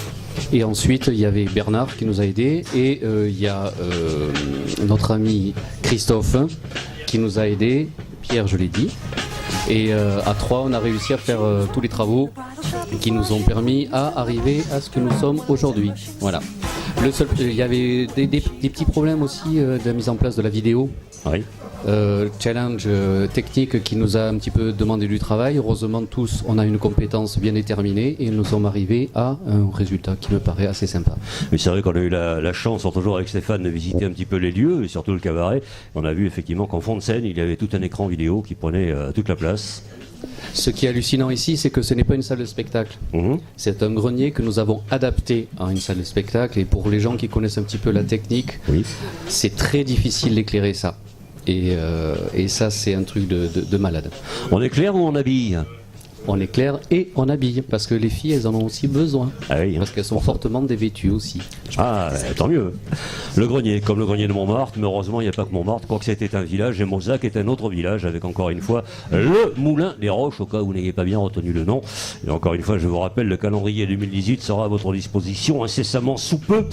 Et ensuite, il y avait Bernard qui nous a aidés. Et il y a notre ami Christophe qui nous a aidés. Pierre, je l'ai dit. Et à trois, on a réussi à faire tous les travaux qui nous ont permis à arriver à ce que nous sommes aujourd'hui. Voilà. Il y avait des petits problèmes aussi de la mise en place de la vidéo. Oui. Challenge technique qui nous a un petit peu demandé du travail. Heureusement, tous, on a une compétence bien déterminée et nous sommes arrivés à un résultat qui me paraît assez sympa. Mais c'est vrai qu'on a eu la chance, toujours avec Stéphane, de visiter un petit peu les lieux et surtout le cabaret. On a vu effectivement qu'en fond de scène, il y avait tout un écran vidéo qui prenait toute la place. Ce qui est hallucinant ici, c'est que ce n'est pas une salle de spectacle. Mhm. C'est un grenier que nous avons adapté à une salle de spectacle. Et pour les gens qui connaissent un petit peu la technique, Oui. c'est très difficile d'éclairer ça. Et ça, c'est un truc de malade. On éclaire ou on habille? On éclaire et on habille, parce que les filles, elles en ont aussi besoin. Ah oui, hein. Parce qu'elles sont fortement dévêtues aussi. Ah, tant mieux. Le grenier, comme le grenier de Montmartre, mais heureusement, il n'y a pas que Montmartre, quoique c'était un village, et Mozac est un autre village, avec encore une fois le Moulin des Roches, au cas où vous n'ayez pas bien retenu le nom. Et encore une fois, je vous rappelle, le calendrier 2018 sera à votre disposition incessamment sous peu.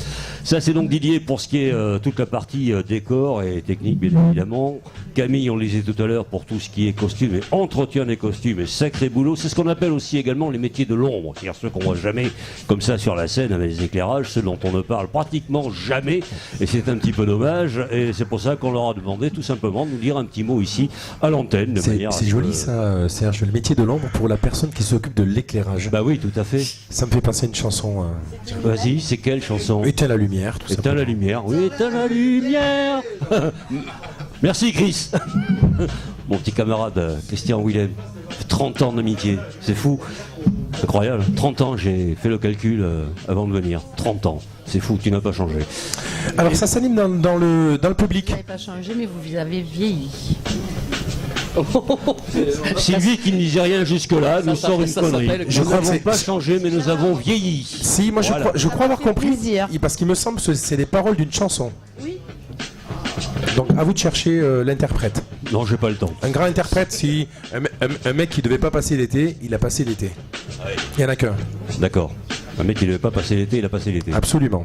Ça, c'est donc Didier pour ce qui est toute la partie décor et technique, bien évidemment. Camille, on le disait tout à l'heure, pour tout ce qui est costume et entretien des costumes, et sacré boulot. C'est ce qu'on appelle aussi également les métiers de l'ombre, c'est-à-dire ceux qu'on voit jamais comme ça sur la scène avec les éclairages, ceux dont on ne parle pratiquement jamais, et c'est un petit peu dommage, et c'est pour ça qu'on leur a demandé tout simplement de nous dire un petit mot ici à l'antenne. de manière à C'est ce joli que- ça, Serge, le métier de l'ombre pour la personne qui s'occupe de l'éclairage. Bah oui, tout à fait. Ça me fait penser à une chanson. Vas-y, c'est quelle chanson? Éteins la lumière, tout Éteins simplement. la lumière, oui, éteins la lumière. Merci Chris. Mon petit camarade Christian Willem, 30 ans d'amitié, c'est fou, incroyable. 30 ans, j'ai fait le calcul avant de venir. 30 ans, c'est fou, tu n'as pas changé. Alors ça s'anime dans le public. Vous n'avez pas changé, mais vous avez vieilli. Sylvie qui ne disait rien jusque-là nous sort une ça connerie. s'appelle- Nous crois que n'avons c'est- pas changé, mais nous avons vieilli. Si, moi Voilà. je crois avoir compris, plaisir. parce qu'il me semble que c'est les paroles d'une chanson. Oui. Donc à vous de chercher l'interprète. Non, j'ai pas le temps. Un grand interprète, si un mec qui devait pas passer l'été, il a passé l'été. Il y en a qu'un. D'accord. Un mec qui ne devait pas passer l'été, il a passé l'été. Absolument.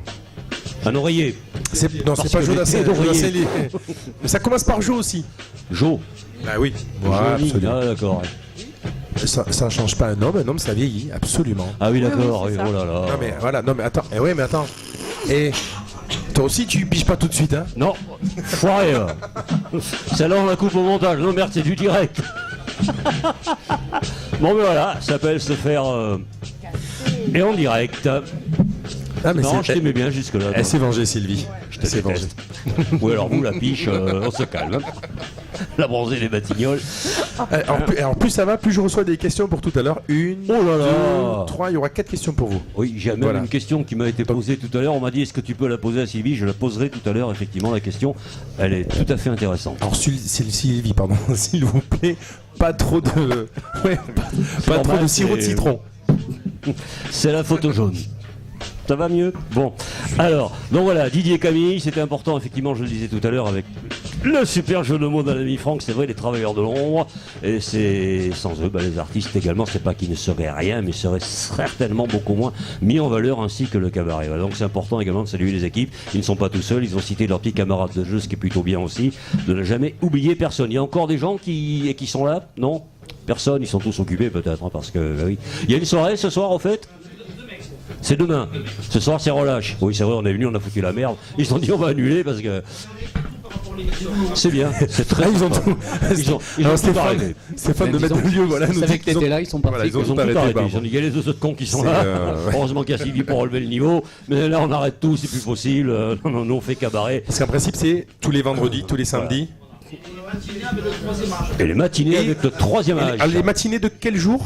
Un oreiller. Non, Parce c'est pas que Jo Dassin. l'été, Jo Dassin, l'oreiller. Mais ça commence par Jo aussi. Jo. Ah oui. Joli. absolument. Ah d'accord. Ça change pas un homme ça vieillit, absolument. Ah oui, d'accord. oui, c'est oui, ça. oh là là. Non mais voilà, non mais attends, mais attends. Et toi aussi tu piges pas tout de suite, hein. Non, foiré. Celle-là, on la coupe au montage. Non, merde, c'est du direct. Bon, mais voilà, ça s'appelle se faire. Et en direct. Ah mais Non, je c'est. t'aimais bien jusque-là. Elle s'est vengée, Sylvie. Je te Elle s'est vengée. déteste. Oui, alors vous, la piche, on se calme. La bronzée des Batignolles. Alors plus ça va, plus je reçois des questions pour tout à l'heure. Une, Oh là là. 2, 3, il y aura 4 questions pour vous. Oui, j'ai même Voilà. une question qui m'a été posée tout à l'heure. On m'a dit, est-ce que tu peux la poser à Sylvie? Je la poserai tout à l'heure, effectivement, la question. Elle est tout à fait intéressante. Alors Sylvie, pardon, s'il vous plaît, pas trop de, ouais, pas trop de sirop de c'est- citron. C'est la photo jaune. Ça va mieux? Bon. Alors, donc voilà, Didier et Camille, c'était important, effectivement, je le disais tout à l'heure, avec le super jeu de mots d'un ami Franck, c'est vrai, les travailleurs de l'ombre. Et c'est sans eux, les artistes également, c'est pas qu'ils ne seraient rien, mais seraient certainement beaucoup moins mis en valeur, ainsi que le cabaret. Voilà, donc c'est important également de saluer les équipes. Ils ne sont pas tout seuls, ils ont cité leurs petits camarades de jeu, ce qui est plutôt bien aussi, de ne jamais oublier personne. Il y a encore des gens qui sont là? Non? Personne, ils sont tous occupés peut-être, hein, parce que, bah oui. Il y a une soirée ce soir, en fait? C'est demain. Ce soir, c'est relâche. Oui, c'est vrai, on est venu, on a foutu la merde. Ils se sont dit, on va annuler parce que. C'est bien, c'est très Ils ont sympa. tout. Ils ont tout Stéphane, arrêté. Stéphane de Ils mettre ont- le lieu, voilà, Ils nous savaient dit que qu'ils ont- t'étais là, ils sont partis. Voilà, Ils ont tout arrêté, arrêté. pardon. Ils ont dit, il y a les deux autres cons qui sont C'est, là. ouais. Heureusement qu'il y a Sylvie pour relever le niveau. Mais là, on arrête tout, c'est plus possible. Non, nous, on fait cabaret. Parce qu'en principe, c'est tous les vendredis, tous les samedis. Et les matinées avec le troisième âge. Ah, les matinées de quel jour?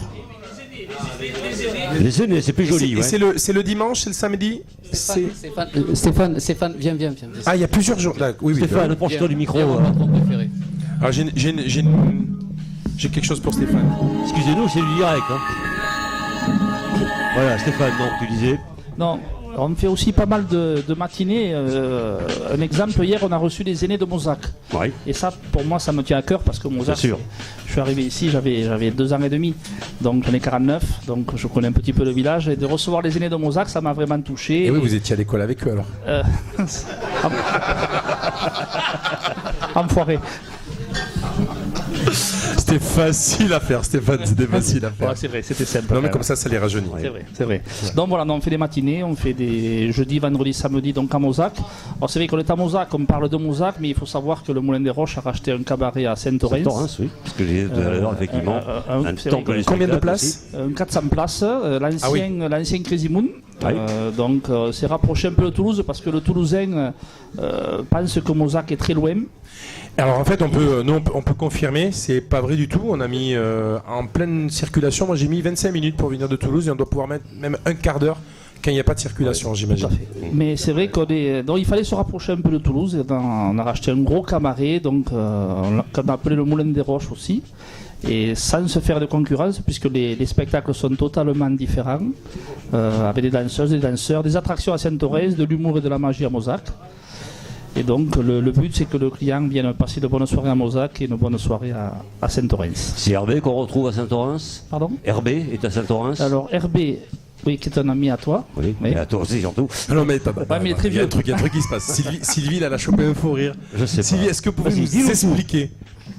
Les aînés, c'est plus joli. Et Ouais. c'est le dimanche, c'est le samedi? Stéphane, viens. Ah, il y a plusieurs jours. Là, oui, oui. Stéphane, approche-toi du micro. Viens, mon patron préféré. Alors, j'ai quelque chose pour Stéphane. Excusez-nous, c'est du direct. Hein. Voilà, Stéphane, non, tu disais. Non, on fait aussi pas mal de matinées. Un exemple, hier, on a reçu les aînés de Mozac. Oui. Et ça, pour moi, ça me tient à cœur parce que Mozac, Bien sûr. je suis arrivé ici, j'avais 2 ans et demi. Donc j'en ai 49, donc je connais un petit peu le village. Et de recevoir les aînés de Mozac, ça m'a vraiment touché. Et oui, vous étiez à l'école avec eux alors. Enfoiré. C'était facile à faire, Stéphane, c'était facile à faire. Ouais, c'est vrai, c'était simple. Non, mais comme ça les rajeunit. C'est vrai. Donc voilà, on fait des matinées, on fait des jeudis, vendredis, samedis, donc à Mozac. Alors c'est vrai qu'on est à Mozac, on parle de Mozac, mais il faut savoir que le Moulin des Roches a racheté un cabaret à Saint-Orens. Saint-Orens, oui. Parce que j'ai dit tout à l'heure, effectivement. C'est vrai que- Combien de places? 400 places, l'ancien Crazy Moon. Oui. Donc c'est rapproché un peu de Toulouse parce que le Toulousain pense que Mozac est très loin. Alors en fait, on peut confirmer, c'est pas vrai du tout. On a mis en pleine circulation. Moi, j'ai mis 25 minutes pour venir de Toulouse et on doit pouvoir mettre même un quart d'heure quand il n'y a pas de circulation, j'imagine. Mais c'est vrai donc il fallait se rapprocher un peu de Toulouse. Et on a racheté un gros cabaret, donc qu'on a appelé le Moulin des Roches aussi. Et sans se faire de concurrence, puisque les spectacles sont totalement différents, avec des danseuses, des danseurs, des attractions à Saint-Orens, de l'humour et de la magie à Mozac. Et donc le but c'est que le client vienne passer de bonnes soirées à Mozac et une bonne soirée à Saint-Orens. C'est Hervé qu'on retrouve à Saint-Orens. Pardon ? Hervé est à Saint-Orens. Alors Hervé, oui, qui est un ami à toi. Oui, Oui. et à toi aussi surtout. Ah non, mais mais il est très il y a un vieux. truc qui se passe. Sylvie, elle a chopé un faux rire. Je sais pas. Sylvie, est-ce que vous pouvez Vas-y, nous dis-nous expliquer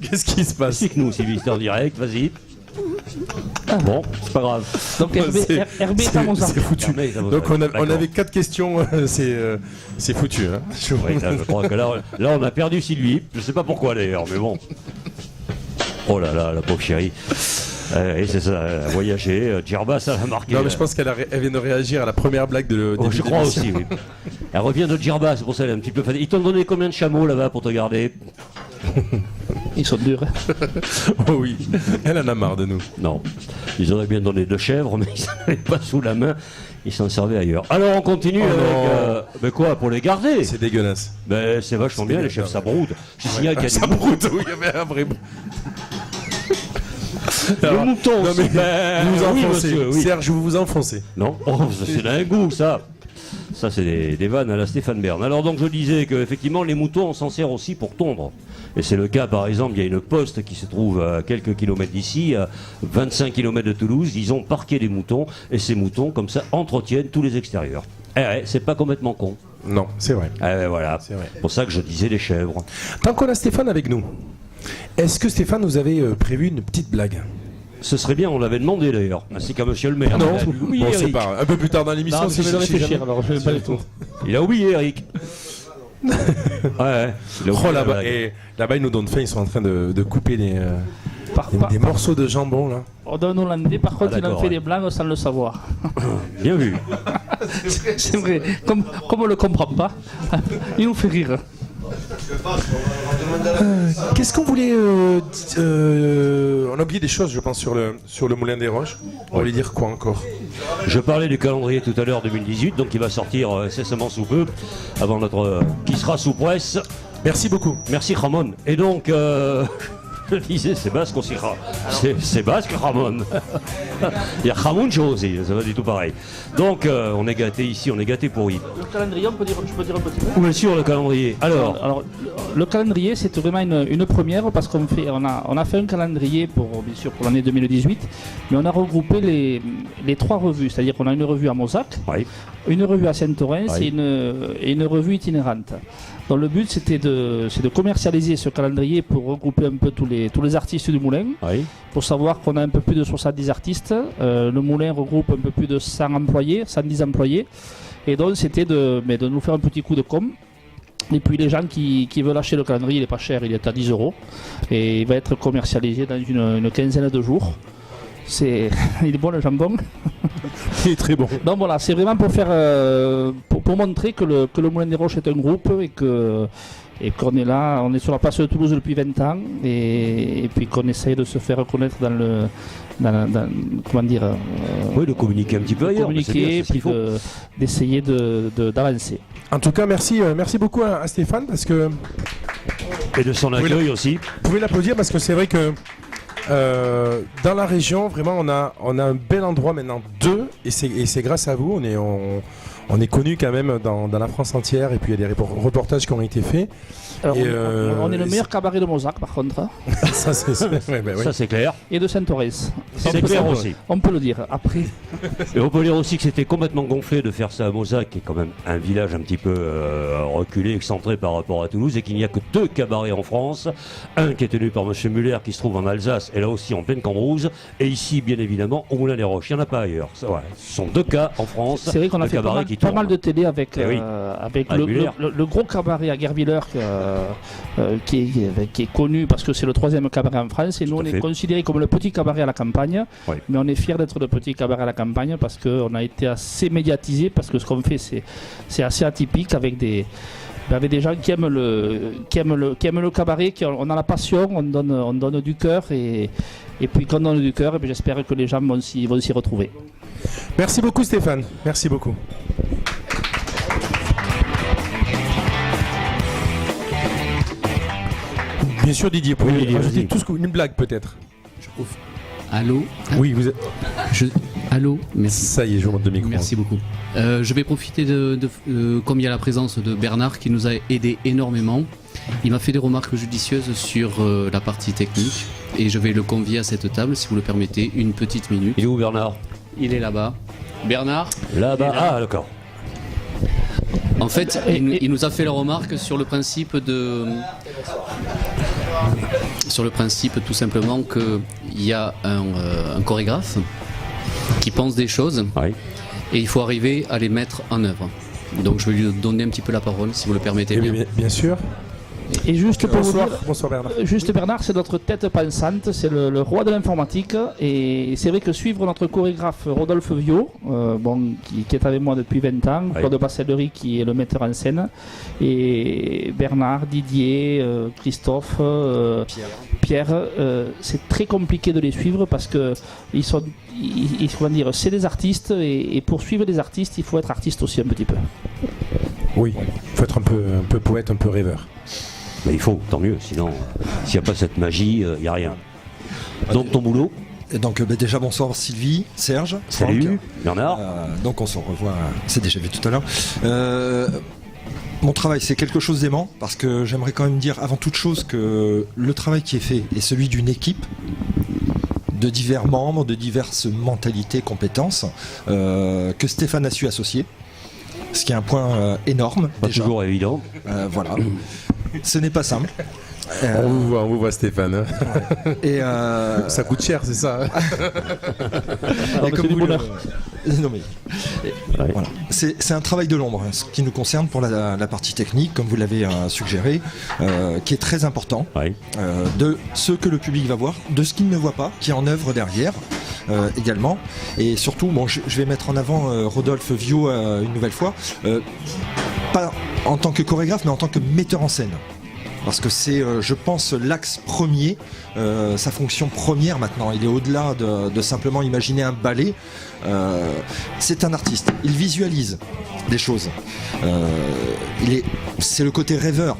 qu'est-ce qui se passe? Explique-nous, Sylvie, c'est en direct, vas-y. Bon, c'est pas grave. Donc Hervé est à Mozac. C'est foutu. Hervé est à Mozac. Donc on D'accord. avait 4 questions, c'est foutu. Hein. Oui, là, je crois que là, on a perdu Sylvie. Je sais pas pourquoi d'ailleurs, mais bon. Oh là là, la pauvre chérie. Et c'est ça, elle a voyagé. Djerba, ça l'a marqué. Non, mais je pense qu'elle vient de réagir à la première blague de Oh, je crois aussi, oui. Elle revient de Djerba, c'est pour ça qu'elle est un petit peu fatiguée. Ils t'ont donné combien de chameaux là-bas pour te garder? Ils sont durs. Oh oui, elle en a marre de nous. Non. Ils auraient bien donné 2 chèvres, mais ils n'en avaient pas sous la main. Ils s'en servaient ailleurs. Alors on continue avec. Mais quoi, pour les garder? C'est dégueulasse. Ben, c'est vachement bien, les chèvres, ça broude. Je signale qu'il y a Ça des broute, oui, il y avait un vrai. Le mouton Non, aussi. mais Ben, vous vous oui, enfoncez. monsieur, oui. Serge, vous vous enfoncez. Non, oh, c'est d'un goût, ça. Ça, c'est des vannes à la Stéphane Bern. Alors, donc, je disais qu'effectivement, les moutons, on s'en sert aussi pour tondre. Et c'est le cas, par exemple, il y a une poste qui se trouve à quelques kilomètres d'ici, à 25 kilomètres de Toulouse. Ils ont parqué des moutons, et ces moutons, comme ça, entretiennent tous les extérieurs. Eh ouais, c'est pas complètement con. Non, c'est vrai. Eh ouais, voilà. C'est vrai. C'est pour ça que je disais les chèvres. Tant qu'on a Stéphane avec nous, est-ce que Stéphane, vous avez prévu une petite blague? Ce serait bien, on l'avait demandé d'ailleurs, ainsi qu'à monsieur le maire. Non, Il a dit, oui, bon, c'est Eric. pas un peu plus tard dans l'émission. Non, je vais le réfléchir, alors je vais pas du tout. Il a oublié, Eric. Ouais, il a oublié Oh, la là-bas, blague. et là-bas, ils nous donnent faim. Ils sont en train de couper des morceaux de jambon là. D'un Hollandais, par contre, il en d'accord, fait ouais. des blagues sans le savoir. Bien vu. C'est vrai. Comme on le comprend pas, il nous fait rire. Qu'est-ce qu'on voulait on a oublié des choses, je pense, sur le Moulin des Roches. On voulait dire quoi encore? Je parlais du calendrier tout à l'heure 2018, donc il va sortir incessamment sous peu, avant notre qui sera sous presse. Merci beaucoup. Merci Ramon. Et donc, je disais, c'est basque aussi. C'est basque Ramon. Il y a Ramon aussi, ça va du tout pareil. Donc, on est gâté ici, on est gâté pourri. Le calendrier, je peux dire un petit peu. Bien sûr, le calendrier. Alors, le calendrier, c'est vraiment une première parce qu'on a fait un calendrier bien sûr pour l'année 2018, mais on a regroupé les 3 revues, c'est-à-dire qu'on a une revue à Mozac, Oui. une revue à Saint-Orens Oui. et une revue itinérante. Donc le but c'est de commercialiser ce calendrier pour regrouper un peu tous les artistes du moulin. Oui. Pour savoir qu'on a un peu plus de 70 artistes, le moulin regroupe un peu plus de 110 employés, et donc c'était de nous faire un petit coup de com' Et puis les gens qui veulent acheter le calendrier, il n'est pas cher, il est à 10 € et il va être commercialisé dans une quinzaine de jours. Il est bon le jambon. Il est très bon. Donc voilà, c'est vraiment pour faire, pour montrer que le Moulin des Roches est un groupe et qu'on est là, on est sur la place de Toulouse depuis 20 ans et puis qu'on essaye de se faire reconnaître comment dire, oui, de communiquer un petit peu ailleurs. Communiquer, puis d'essayer d'avancer. En tout cas, merci beaucoup à Stéphane parce que. Et de son accueil aussi. Vous pouvez l'applaudir parce que c'est vrai que dans la région, vraiment, on a un bel endroit maintenant, et c'est grâce à vous. On est connu quand même dans la France entière, et puis il y a des reportages qui ont été faits. Alors, on est le meilleur cabaret de Mozac, par contre. Ça, c'est clair. Et de Saint-Orès. C'est clair aussi. On peut le dire. Après. Et on peut dire aussi que c'était complètement gonflé de faire ça à Mozac, qui est quand même un village un petit peu reculé, excentré par rapport à Toulouse, et qu'il n'y a que 2 cabarets en France. Un qui est tenu par M. Muller, qui se trouve en Alsace, et là aussi en pleine Cambrousse. Et ici, bien évidemment, au Moulin des Roches. Il n'y en a pas ailleurs. Ce sont 2 cas en France. C'est vrai qu'on a fait pas mal de télé avec le gros cabaret à Guervillers qui est connu parce que c'est le 3e cabaret en France et nous on est considéré comme le petit cabaret à la campagne, mais on est fiers d'être le petit cabaret à la campagne parce qu'on a été assez médiatisé, parce que ce qu'on fait c'est assez atypique avec des gens qui aiment le cabaret, on a la passion, on donne du cœur et puis quand on donne du cœur, j'espère que les gens vont s'y retrouver. Merci beaucoup Stéphane, merci beaucoup. Bien sûr Didier, vous pouvez rajouter tout ce que une blague peut-être. Allô. Oui, vous êtes. Allô. Merci. Ça y est, je vous montre le micro. Merci beaucoup. Je vais profiter comme il y a la présence de Bernard qui nous a aidé énormément. Il m'a fait des remarques judicieuses sur la partie technique et je vais le convier à cette table, si vous le permettez, une petite minute. Il est où Bernard? Il est là-bas. Bernard? Là-bas. Ah d'accord. En fait, il nous a fait la remarque sur le principe tout simplement qu'il y a un chorégraphe qui pense des choses et il faut arriver à les mettre en œuvre. Donc je vais lui donner un petit peu la parole, si vous le permettez bien. Bien sûr. Et juste pour vous dire, bonsoir Bernard. Juste Bernard, c'est notre tête pensante, c'est le roi de l'informatique. Et c'est vrai que suivre notre chorégraphe Rodolphe Viau, qui est avec moi depuis 20 ans, Claude Bassellery qui est le metteur en scène, et Bernard, Didier, Christophe, Pierre, c'est très compliqué de les suivre parce que c'est des artistes et pour suivre des artistes, il faut être artiste aussi un petit peu. Oui, il faut être un peu poète, un peu rêveur. Mais il faut, tant mieux, sinon, s'il n'y a pas cette magie, il n'y a rien. Donc ton boulot? Donc déjà bonsoir Sylvie, Serge, salut, Franck. Bernard. Donc on se revoit, c'est déjà vu tout à l'heure. Mon travail c'est quelque chose d'aimant parce que j'aimerais quand même dire avant toute chose que le travail qui est fait est celui d'une équipe de divers membres, de diverses mentalités, compétences que Stéphane a su associer. Ce qui est un point énorme. Pas déjà. Toujours évident. Voilà. Ce n'est pas simple. On vous voit Stéphane. Ouais. Et ça coûte cher, c'est ça. Et comme vous non mais voilà. C'est un travail de l'ombre, ce qui nous concerne pour la partie technique, comme vous l'avez suggéré, qui est très important. De ce que le public va voir, de ce qu'il ne voit pas, qui est en œuvre derrière. Également, et surtout je vais mettre en avant Rodolphe Viau une nouvelle fois, pas en tant que chorégraphe mais en tant que metteur en scène, parce que c'est je pense l'axe premier, sa fonction première maintenant. Il est au-delà de simplement imaginer un ballet. C'est un artiste, il visualise des choses, c'est le côté rêveur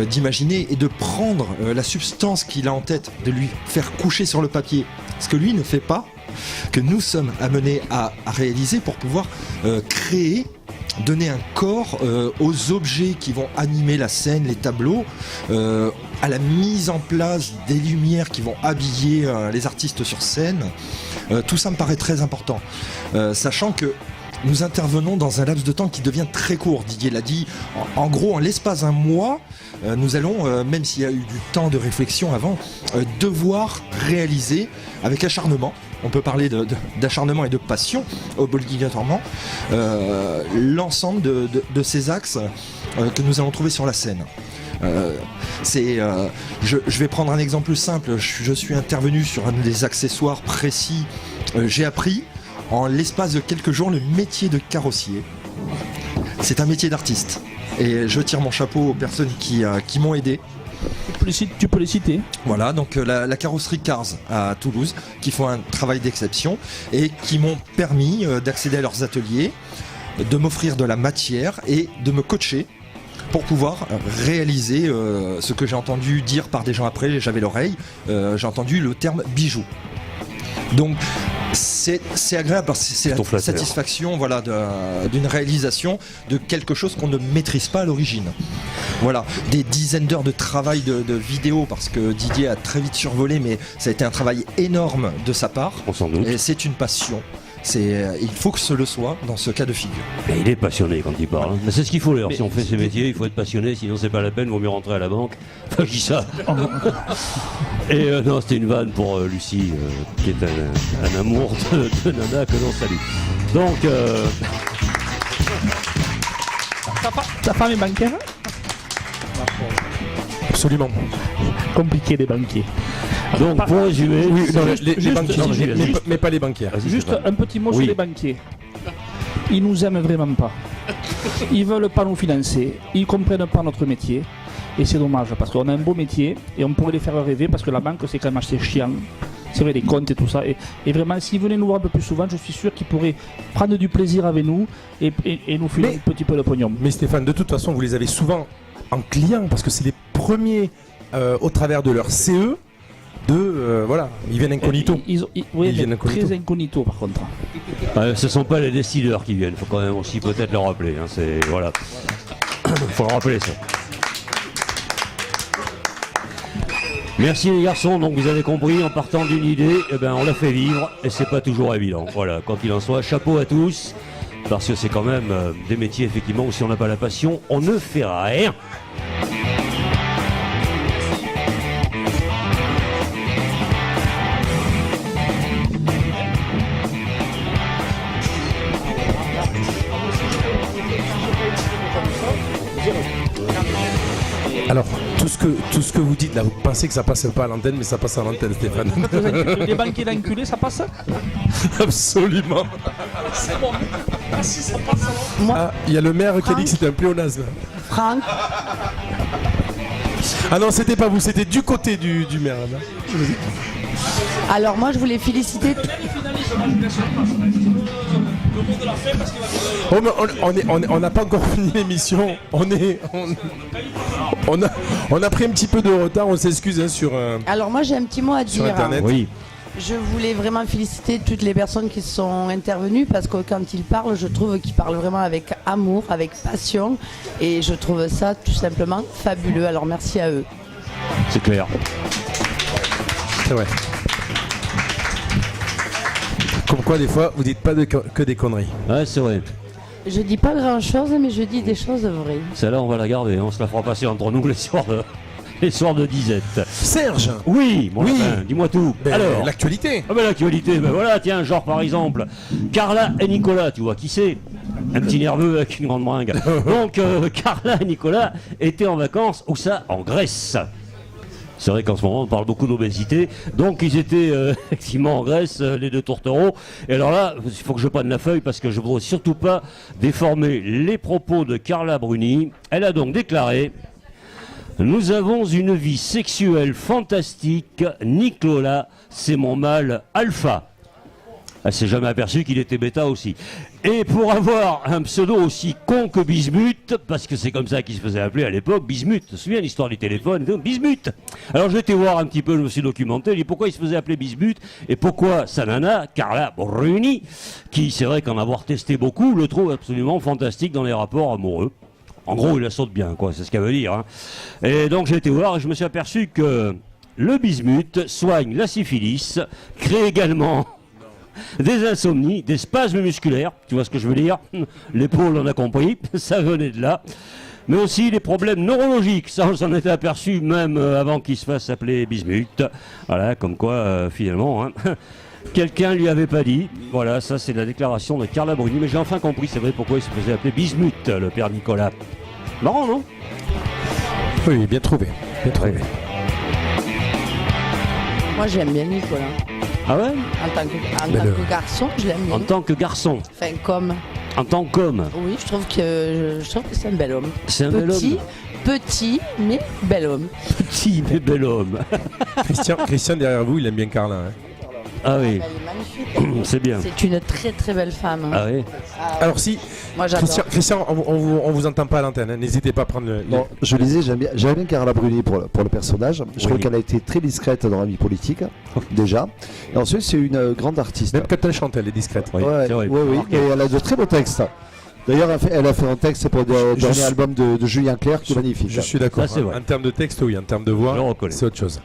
d'imaginer et de prendre la substance qu'il a en tête, de lui faire coucher sur le papier ce que lui ne fait pas, que nous sommes amenés à réaliser pour pouvoir créer, donner un corps aux objets qui vont animer la scène, les tableaux, à la mise en place des lumières qui vont habiller les artistes sur scène. Tout ça me paraît très important, sachant que nous intervenons dans un laps de temps qui devient très court. Didier l'a dit, en gros en l'espace d'un mois, nous allons, même s'il y a eu du temps de réflexion avant, devoir réaliser avec acharnement on peut parler d'acharnement et de passion obligatoirement, l'ensemble de ces axes que nous allons trouver sur la scène. Je vais prendre un exemple simple. Je suis intervenu sur un des accessoires précis. J'ai appris en l'espace de quelques jours le métier de carrossier. C'est un métier d'artiste. Et je tire mon chapeau aux personnes qui m'ont aidé. Tu peux les citer. Voilà, donc la carrosserie Cars à Toulouse, qui font un travail d'exception et qui m'ont permis d'accéder à leurs ateliers, de m'offrir de la matière et de me coacher pour pouvoir réaliser ce que j'ai entendu dire par des gens après, j'avais l'oreille, j'ai entendu le terme bijou. Donc c'est agréable parce que c'est la satisfaction d'une réalisation de quelque chose qu'on ne maîtrise pas à l'origine. Voilà, des dizaines d'heures de travail de vidéo parce que Didier a très vite survolé, mais ça a été un travail énorme de sa part. On s'en doute. Et c'est une passion. Il faut que ce le soit dans ce cas de figure. Et il est passionné quand il parle. Mais c'est ce qu'il faut d'ailleurs. Si on fait ces métiers, il faut être passionné, sinon c'est pas la peine, vaut mieux rentrer à la banque. Enfin, je dis ça. Et non, c'était une vanne pour Lucie, qui est un amour de nana que l'on salue. Donc. Ta femme est bancaire? Absolument. Compliqué les banquiers. Donc pour résumer, les banquiers, mais pas les banquières. Juste un petit mot sur les banquiers. Ils nous aiment vraiment pas. Ils veulent pas nous financer. Ils comprennent pas notre métier. Et c'est dommage parce qu'on a un beau métier et on pourrait les faire rêver parce que la banque c'est quand même assez chiant. C'est vrai, les comptes et tout ça. Et vraiment, s'ils venaient nous voir un peu plus souvent, je suis sûr qu'ils pourraient prendre du plaisir avec nous et nous filer un petit peu de pognon. Mais Stéphane, de toute façon, vous les avez souvent en client parce que c'est les premiers au travers de leur CE. Voilà, ils viennent incognito. Ils viennent incognito. Très incognito par contre. Ce sont pas les décideurs qui viennent, faut quand même aussi peut-être le rappeler. Hein, voilà. Faut le rappeler ça. Merci les garçons, donc vous avez compris, en partant d'une idée, on la fait vivre et c'est pas toujours évident. Voilà, quoi qu'il en soit, chapeau à tous, parce que c'est quand même des métiers effectivement où si on n'a pas la passion, on ne fait rien. Alors, tout ce que vous dites là, vous pensez que ça passe pas à l'antenne, mais ça passe à l'antenne, Stéphane. Les banquiers d'enculés, ça passe? Absolument. C'est bon. Si ça passe alors. Ah, il y a le maire qui a dit que c'était un pléonasme. Franck. Ah non, c'était pas vous, c'était du côté du maire. Là. Alors moi, je voulais féliciter. Oh, mais on n'a pas encore fini l'émission. On a pris un petit peu de retard. On s'excuse hein, sur. Alors moi, j'ai un petit mot à dire. Sur Internet. Oui. Je voulais vraiment féliciter toutes les personnes qui sont intervenues parce que quand ils parlent, je trouve qu'ils parlent vraiment avec amour, avec passion, et je trouve ça tout simplement fabuleux. Alors merci à eux. C'est clair. C'est vrai. Comme quoi, des fois, vous dites pas que des conneries. Ouais, c'est vrai. Je dis pas grand chose, mais je dis des choses vraies. Celle-là, on va la garder. On se la fera passer entre nous les soirs de disette. Serge. Oui, mon lapin, dis-moi tout. Alors, l'actualité. Ah ben l'actualité, voilà, tiens, genre par exemple, Carla et Nicolas, tu vois qui c'est? Un petit nerveux avec une grande bringue. Donc, Carla et Nicolas étaient en vacances, où ça? En Grèce. C'est vrai qu'en ce moment, on parle beaucoup d'obésité. Donc, ils étaient effectivement en Grèce, les deux tourtereaux. Et alors là, il faut que je prenne la feuille parce que je ne voudrais surtout pas déformer les propos de Carla Bruni. Elle a donc déclaré: nous avons une vie sexuelle fantastique. Nicolas, c'est mon mâle alpha. Elle s'est jamais aperçue qu'il était bêta aussi. Et pour avoir un pseudo aussi con que Bismuth, parce que c'est comme ça qu'il se faisait appeler à l'époque, Bismuth, tu te souviens l'histoire du téléphone, Bismuth. Alors j'ai été voir un petit peu, je me suis documenté, je dis pourquoi il se faisait appeler Bismuth, et pourquoi sa nana, Carla Bruni, qui c'est vrai qu'en avoir testé beaucoup, le trouve absolument fantastique dans les rapports amoureux. En gros, il la saute bien, quoi, c'est ce qu'elle veut dire. Hein. Et donc j'ai été voir et je me suis aperçu que le bismuth soigne la syphilis, crée également des insomnies, des spasmes musculaires, tu vois ce que je veux dire? L'épaule, on a compris, ça venait de là. Mais aussi des problèmes neurologiques, ça on s'en était aperçu même avant qu'il se fasse appeler bismuth. Voilà, comme quoi, finalement, hein, Quelqu'un lui avait pas dit. Voilà, ça c'est la déclaration de Carla Bruni. Mais j'ai enfin compris, c'est vrai, pourquoi il se faisait appeler Bismuth, le père Nicolas. Marrant, non? Oui, bien trouvé. Bien trouvé. Moi, j'aime bien Nicolas. Ah ouais? En tant que garçon, je l'aime bien. En tant que garçon. Enfin, comme. En tant qu'homme. Oui, je trouve que c'est un bel homme. C'est un bel homme. Petit, mais bel homme. Petit, mais bel homme. Christian, derrière vous, il aime bien Carla. Hein. Ah oui. Elle est magnifique. C'est bien. C'est une très très belle femme. Ah oui. Alors si, moi j'adore. Christian, on vous entend pas à l'antenne, hein. N'hésitez pas à prendre le... Non, je disais, j'aime bien Carla Bruni pour le personnage. Je trouve qu'elle a été très discrète dans la vie politique, déjà. Et ensuite, c'est une grande artiste. Même quand elle chante, elle est discrète. Oui, oui. Et elle a de très beaux textes. D'ailleurs, elle a fait un texte pour le dernier album de Julien Clerc, qui est magnifique. Je suis d'accord. En termes de texte, oui. En termes de voix, c'est autre chose.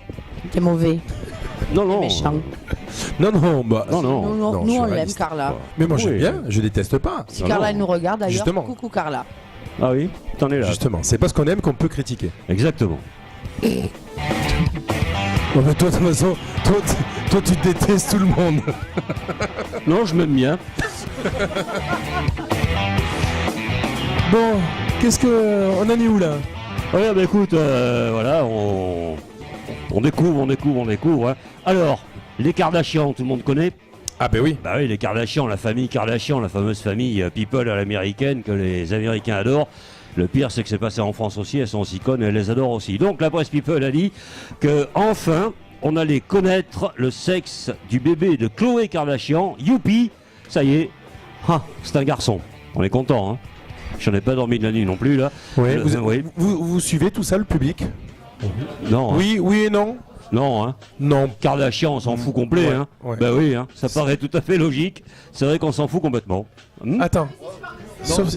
T'es mauvais. Non, non. Méchant. Non, non, bah. Non, nous on l'aime, Carla. Mais moi j'aime bien, je déteste pas. Si Carla elle nous regarde d'ailleurs, Justement. coucou Carla. Ah oui, t'en es là. Justement, c'est pas ce qu'on aime qu'on peut critiquer. Exactement. Bon, bah, toi, de toute façon, toi, tu détestes tout le monde. Non, je m'aime bien. Bon, qu'est-ce que. On en est où là? Ouais, bah écoute, voilà, on découvre. Hein. Alors, les Kardashians, tout le monde connaît? Ah ben oui. Bah oui, les Kardashians, la famille Kardashian, la fameuse famille people à l'américaine que les Américains adorent. Le pire, c'est que c'est passé en France aussi, elles sont aussi connes et elles les adorent aussi. Donc la presse people a dit que enfin, on allait connaître le sexe du bébé de Khloé Kardashian. Youpi, ça y est, c'est un garçon. On est content, hein. J'en ai pas dormi de la nuit non plus là. Ouais, vous suivez tout ça, le public? Non. Oui, hein. Oui et non. Non, hein. Non. Kardashian, on s'en fout complet, hein. Ouais. Bah oui, hein. Ça paraît tout à fait logique. C'est vrai qu'on s'en fout complètement. Attends.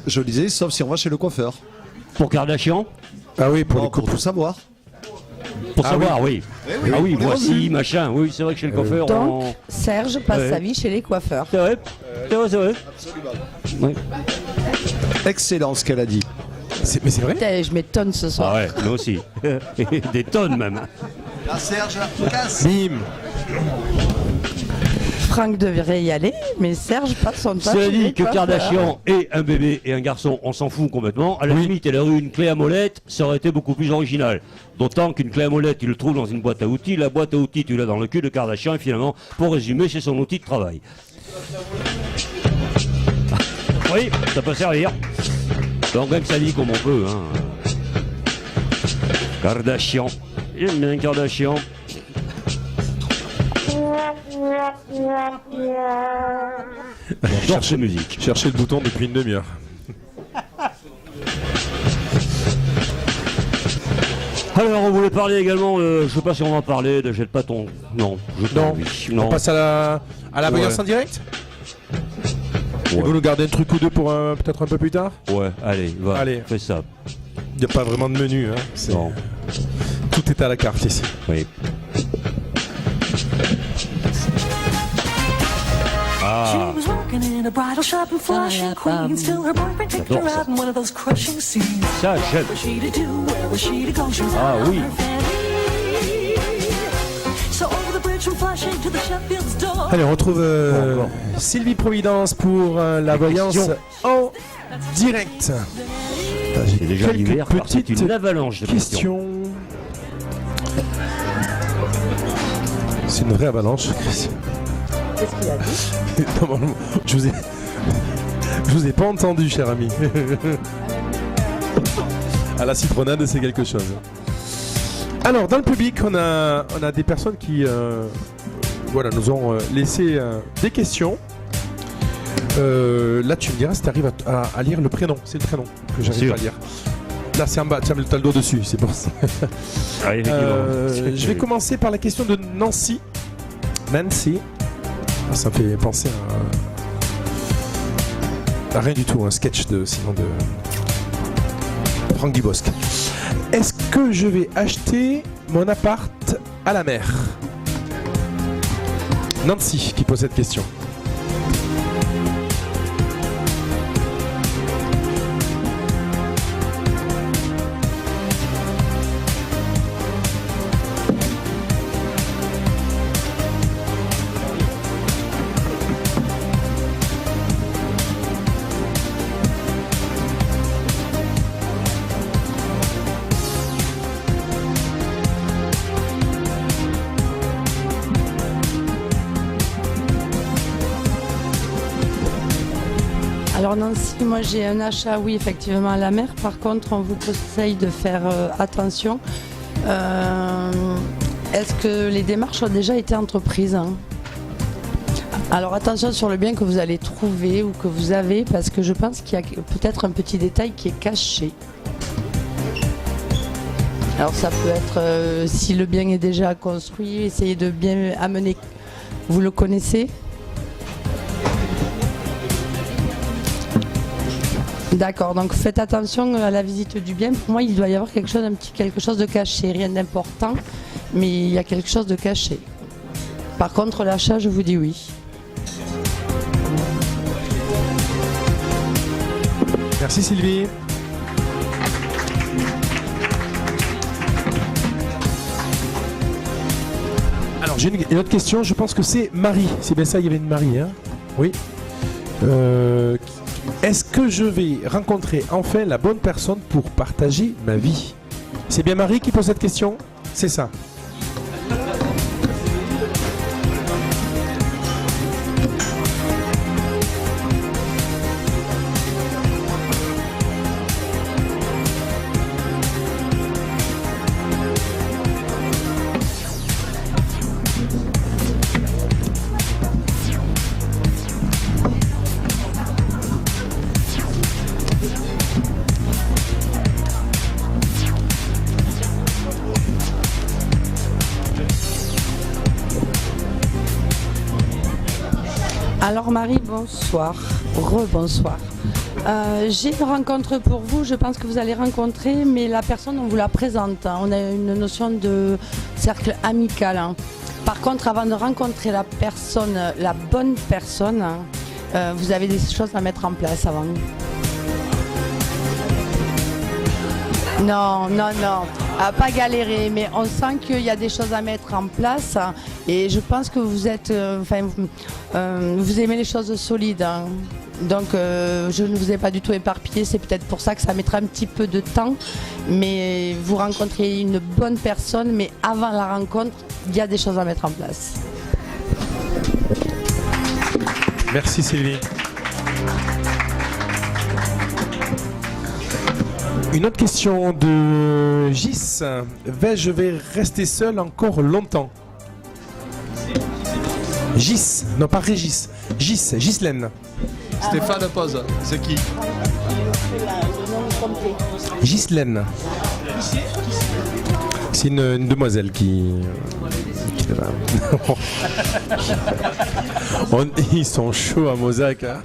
Je disais, sauf si on va chez le coiffeur. Pour Kardashian? Ah oui, pour tout savoir. Pour savoir, oui. Oui, ah oui, pour les voici, revenus. machin. Oui, c'est vrai que chez le coiffeur, Donc, Serge passe sa vie chez les coiffeurs. C'est vrai. C'est vrai. Oui. Excellent ce qu'elle a dit. Mais c'est vrai. Putain, je m'étonne ce soir. Ah ouais, moi aussi. Des tonnes même. La Serge, casse. Bim. Franck devrait y aller, mais Serge passe son temps. C'est chez les dit que coiffeurs. Kardashian et un bébé et un garçon, on s'en fout complètement. À la limite, elle aurait eu une clé à molette, ça aurait été beaucoup plus original. D'autant qu'une clé à molette, tu le trouves dans une boîte à outils. La boîte à outils, tu l'as dans le cul de Kardashian. Et finalement, pour résumer, c'est son outil de travail. Oui, ça peut servir. Donc même ça dit comme on peut. Hein. Kardashian. J'aime bien Kardashian. J'adore cette musique. Cherchez le bouton depuis une demi-heure. Alors, on voulait parler également, je sais pas si on va parler de Jette pas ton... Non, On passe à la voyance en direct. Et vous nous gardez un truc ou deux pour peut-être un peu plus tard. Ouais, allez, va, allez. fais ça. Il n'y a pas vraiment de menu. Hein. Non. Tout est à la carte ici. Oui. She was working in a bridal shop in Flushing, Queens, till her boyfriend kicked her out in one of those crushing scenes. Ça, j'aime. What was she to do? Where was she to go? She was Ah out oui. on her fanny. So over the bridge from Flushing to the Sheffield's door. Allez, on retrouve Sylvie Providence pour la voyance en direct. C'est déjà l'hiver, car c'est petites une avalanche de questions. C'est une vraie avalanche, Christian. Qu'est-ce qu'il a dit? Non, je vous ai pas entendu, cher ami. À la citronnade, c'est quelque chose. Alors, dans le public, on a des personnes qui nous ont laissé des questions. Là, tu me diras si tu arrives à lire le prénom. C'est le prénom que j'arrive pas à lire. Là, c'est en bas. Tiens, t'as le doigt dessus, c'est bon. Ah, je vais commencer par la question de Nancy. Ça me fait penser à rien du tout, un sketch de Franck Dubosc. Est-ce que je vais acheter mon appart à la mer? Nancy qui pose cette question. Alors Nancy, moi j'ai un achat, oui, effectivement à la mer. Par contre, on vous conseille de faire attention. Est-ce que les démarches ont déjà été entreprises, hein? Alors attention sur le bien que vous allez trouver ou que vous avez, parce que je pense qu'il y a peut-être un petit détail qui est caché. Alors ça peut être, si le bien est déjà construit, essayez de bien amener. Vous le connaissez ? D'accord, donc faites attention à la visite du bien. Pour moi, il doit y avoir quelque chose de caché, rien d'important, mais il y a quelque chose de caché. Par contre, l'achat, je vous dis oui. Merci Sylvie. Alors j'ai une autre question, je pense que c'est Marie. C'est bien ça, il y avait une Marie, hein? Oui. Est-ce que je vais rencontrer enfin la bonne personne pour partager ma vie? C'est bien Marie qui pose cette question? C'est ça. Alors Marie, bonsoir. Rebonsoir. J'ai une rencontre pour vous, je pense que vous allez rencontrer, mais la personne, on vous la présente. Hein. On a une notion de cercle amical. Hein. Par contre, avant de rencontrer la personne, la bonne personne, hein, vous avez des choses à mettre en place avant. Non, pas galérer, mais on sent qu'il y a des choses à mettre en place et je pense que vous êtes, vous aimez les choses solides, hein. Donc je ne vous ai pas du tout éparpillé, c'est peut-être pour ça que ça mettra un petit peu de temps, mais vous rencontrez une bonne personne, mais avant la rencontre, il y a des choses à mettre en place. Merci Sylvie. Une autre question de Gis. Je vais rester seul encore longtemps. Gis, non pas Régis. Gis, Gislaine. Stéphane pose, c'est qui? Gislaine. C'est une demoiselle qui est là. Ils sont chauds à Mozac. Hein.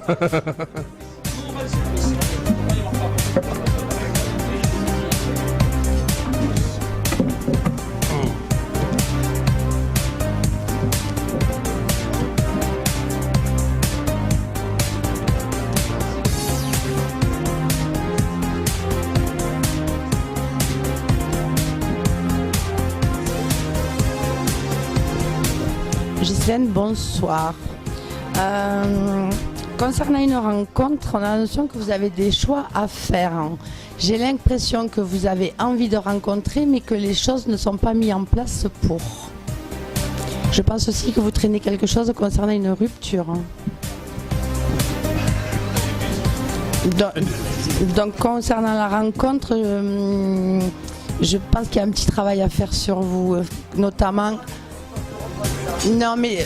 Gislaine, bonsoir. Concernant une rencontre, on a la notion que vous avez des choix à faire. J'ai l'impression que vous avez envie de rencontrer, mais que les choses ne sont pas mises en place pour. Je pense aussi que vous traînez quelque chose concernant une rupture. Donc concernant la rencontre, je pense qu'il y a un petit travail à faire sur vous, notamment. Non, mais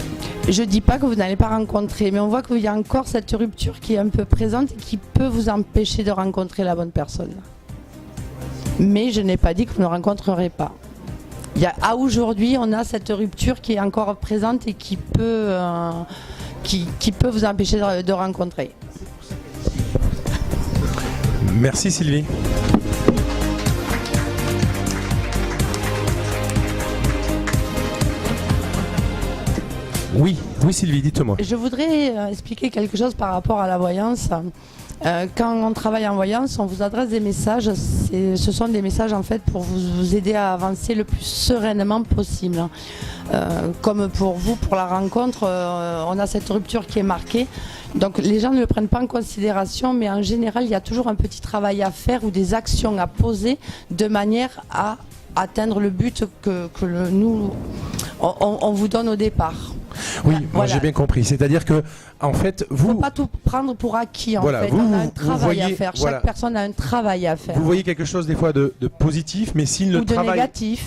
je dis pas que vous n'allez pas rencontrer, mais on voit qu'il y a encore cette rupture qui est un peu présente et qui peut vous empêcher de rencontrer la bonne personne. Mais je n'ai pas dit que vous ne rencontrerez pas. À aujourd'hui, on a cette rupture qui est encore présente et qui peut vous empêcher de rencontrer. Merci Sylvie. Oui Sylvie, dites-moi. Je voudrais expliquer quelque chose par rapport à la voyance. Quand on travaille en voyance, on vous adresse des messages. Ce sont des messages en fait pour vous aider à avancer le plus sereinement possible. Comme pour vous, pour la rencontre, on a cette rupture qui est marquée. Donc les gens ne le prennent pas en considération, mais en général, il y a toujours un petit travail à faire ou des actions à poser de manière à atteindre le but que nous, on vous donne au départ. Oui, moi j'ai bien compris. C'est-à-dire que, en fait, vous. Il ne faut pas tout prendre pour acquis. En Voilà, fait, vous, on a un vous travail voyez- à faire. voilà. Chaque personne a un travail à faire. Vous voyez quelque chose des fois de positif, mais s'il Ou le de travail. négatif.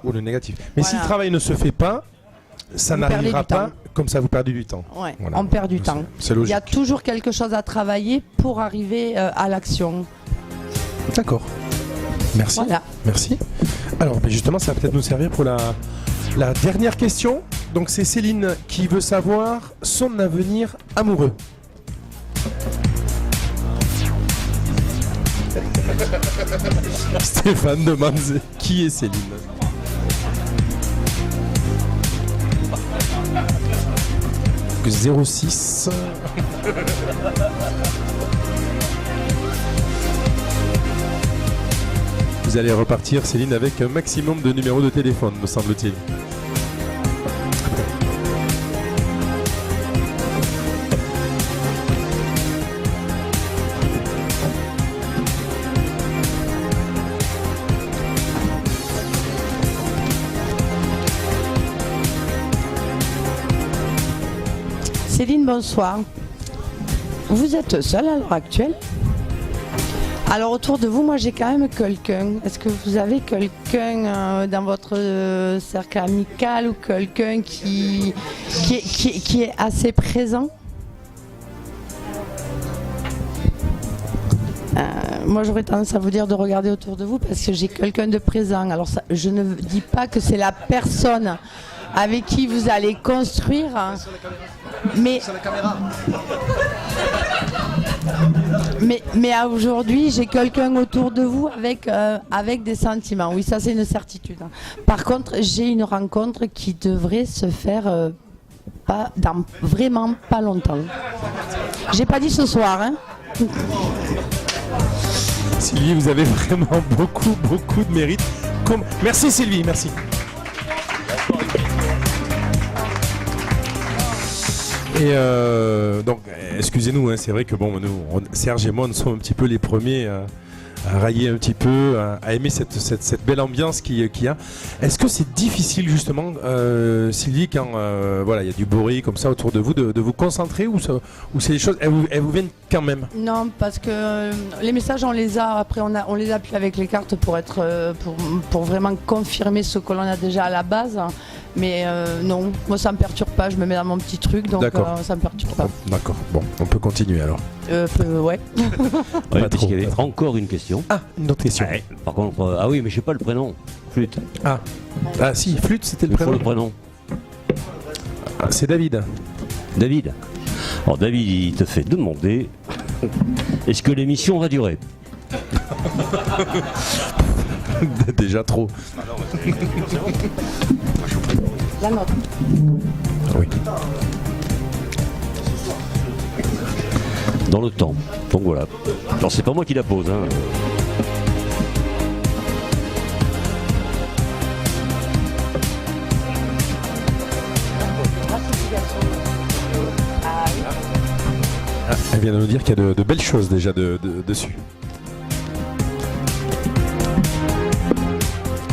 Ou le négatif. Mais si le Voilà. travail ne se fait pas, ça Vous perdez n'arrivera du temps. pas. Comme ça, vous perdez du temps. Ouais, Voilà. on perd du temps. C'est Il logique. y a toujours quelque chose à travailler pour arriver à l'action. D'accord. Merci. Voilà. Merci. Alors, ben justement, ça va peut-être nous servir pour la dernière question. Donc, c'est Céline qui veut savoir son avenir amoureux. Stéphane demande qui est Céline. Donc, 06. Vous allez repartir, Céline, avec un maximum de numéros de téléphone, me semble-t-il. Céline, bonsoir. Vous êtes seule à l'heure actuelle? Alors autour de vous, moi j'ai quand même quelqu'un. Est-ce que vous avez quelqu'un dans votre cercle amical ou quelqu'un qui est assez présent? Moi j'aurais tendance à vous dire de regarder autour de vous parce que j'ai quelqu'un de présent. Alors ça, je ne dis pas que c'est la personne avec qui vous allez construire, hein, mais mais à aujourd'hui, j'ai quelqu'un autour de vous avec des sentiments. Oui, ça c'est une certitude. Par contre, j'ai une rencontre qui devrait se faire dans vraiment pas longtemps. J'ai pas dit ce soir, hein. Sylvie, vous avez vraiment beaucoup de mérite. Merci Sylvie, merci. Et donc, excusez-nous, hein, c'est vrai que bon, nous, Serge et moi, nous sommes un petit peu les premiers à railler un petit peu, à aimer cette belle ambiance qu'il y a. Est-ce que c'est difficile justement, Sylvie, quand voilà, il y a du bruit comme ça autour de vous, de vous concentrer ou c'est des choses, elles vous viennent quand même? Non, parce que les messages, on les a. Après, on les appuie avec les cartes pour vraiment confirmer ce que l'on a déjà à la base. Mais non, moi ça me perturbe pas, je me mets dans mon petit truc, donc ça me perturbe pas. D'accord, bon, on peut continuer alors. Ouais. Ouais, puisqu'il y avait encore une question. Ah, une autre question. Ouais, par contre, ah oui, mais je sais pas le prénom. Flûte. Ah si, Flûte, c'était le prénom. Le prénom. Ah, c'est David. David. Alors David, il te fait demander est-ce que l'émission va durer? Déjà trop. La note. Oui. Dans le temps. Donc voilà. Alors c'est pas moi qui la pose, hein. Elle vient de nous dire qu'il y a de belles choses déjà dessus.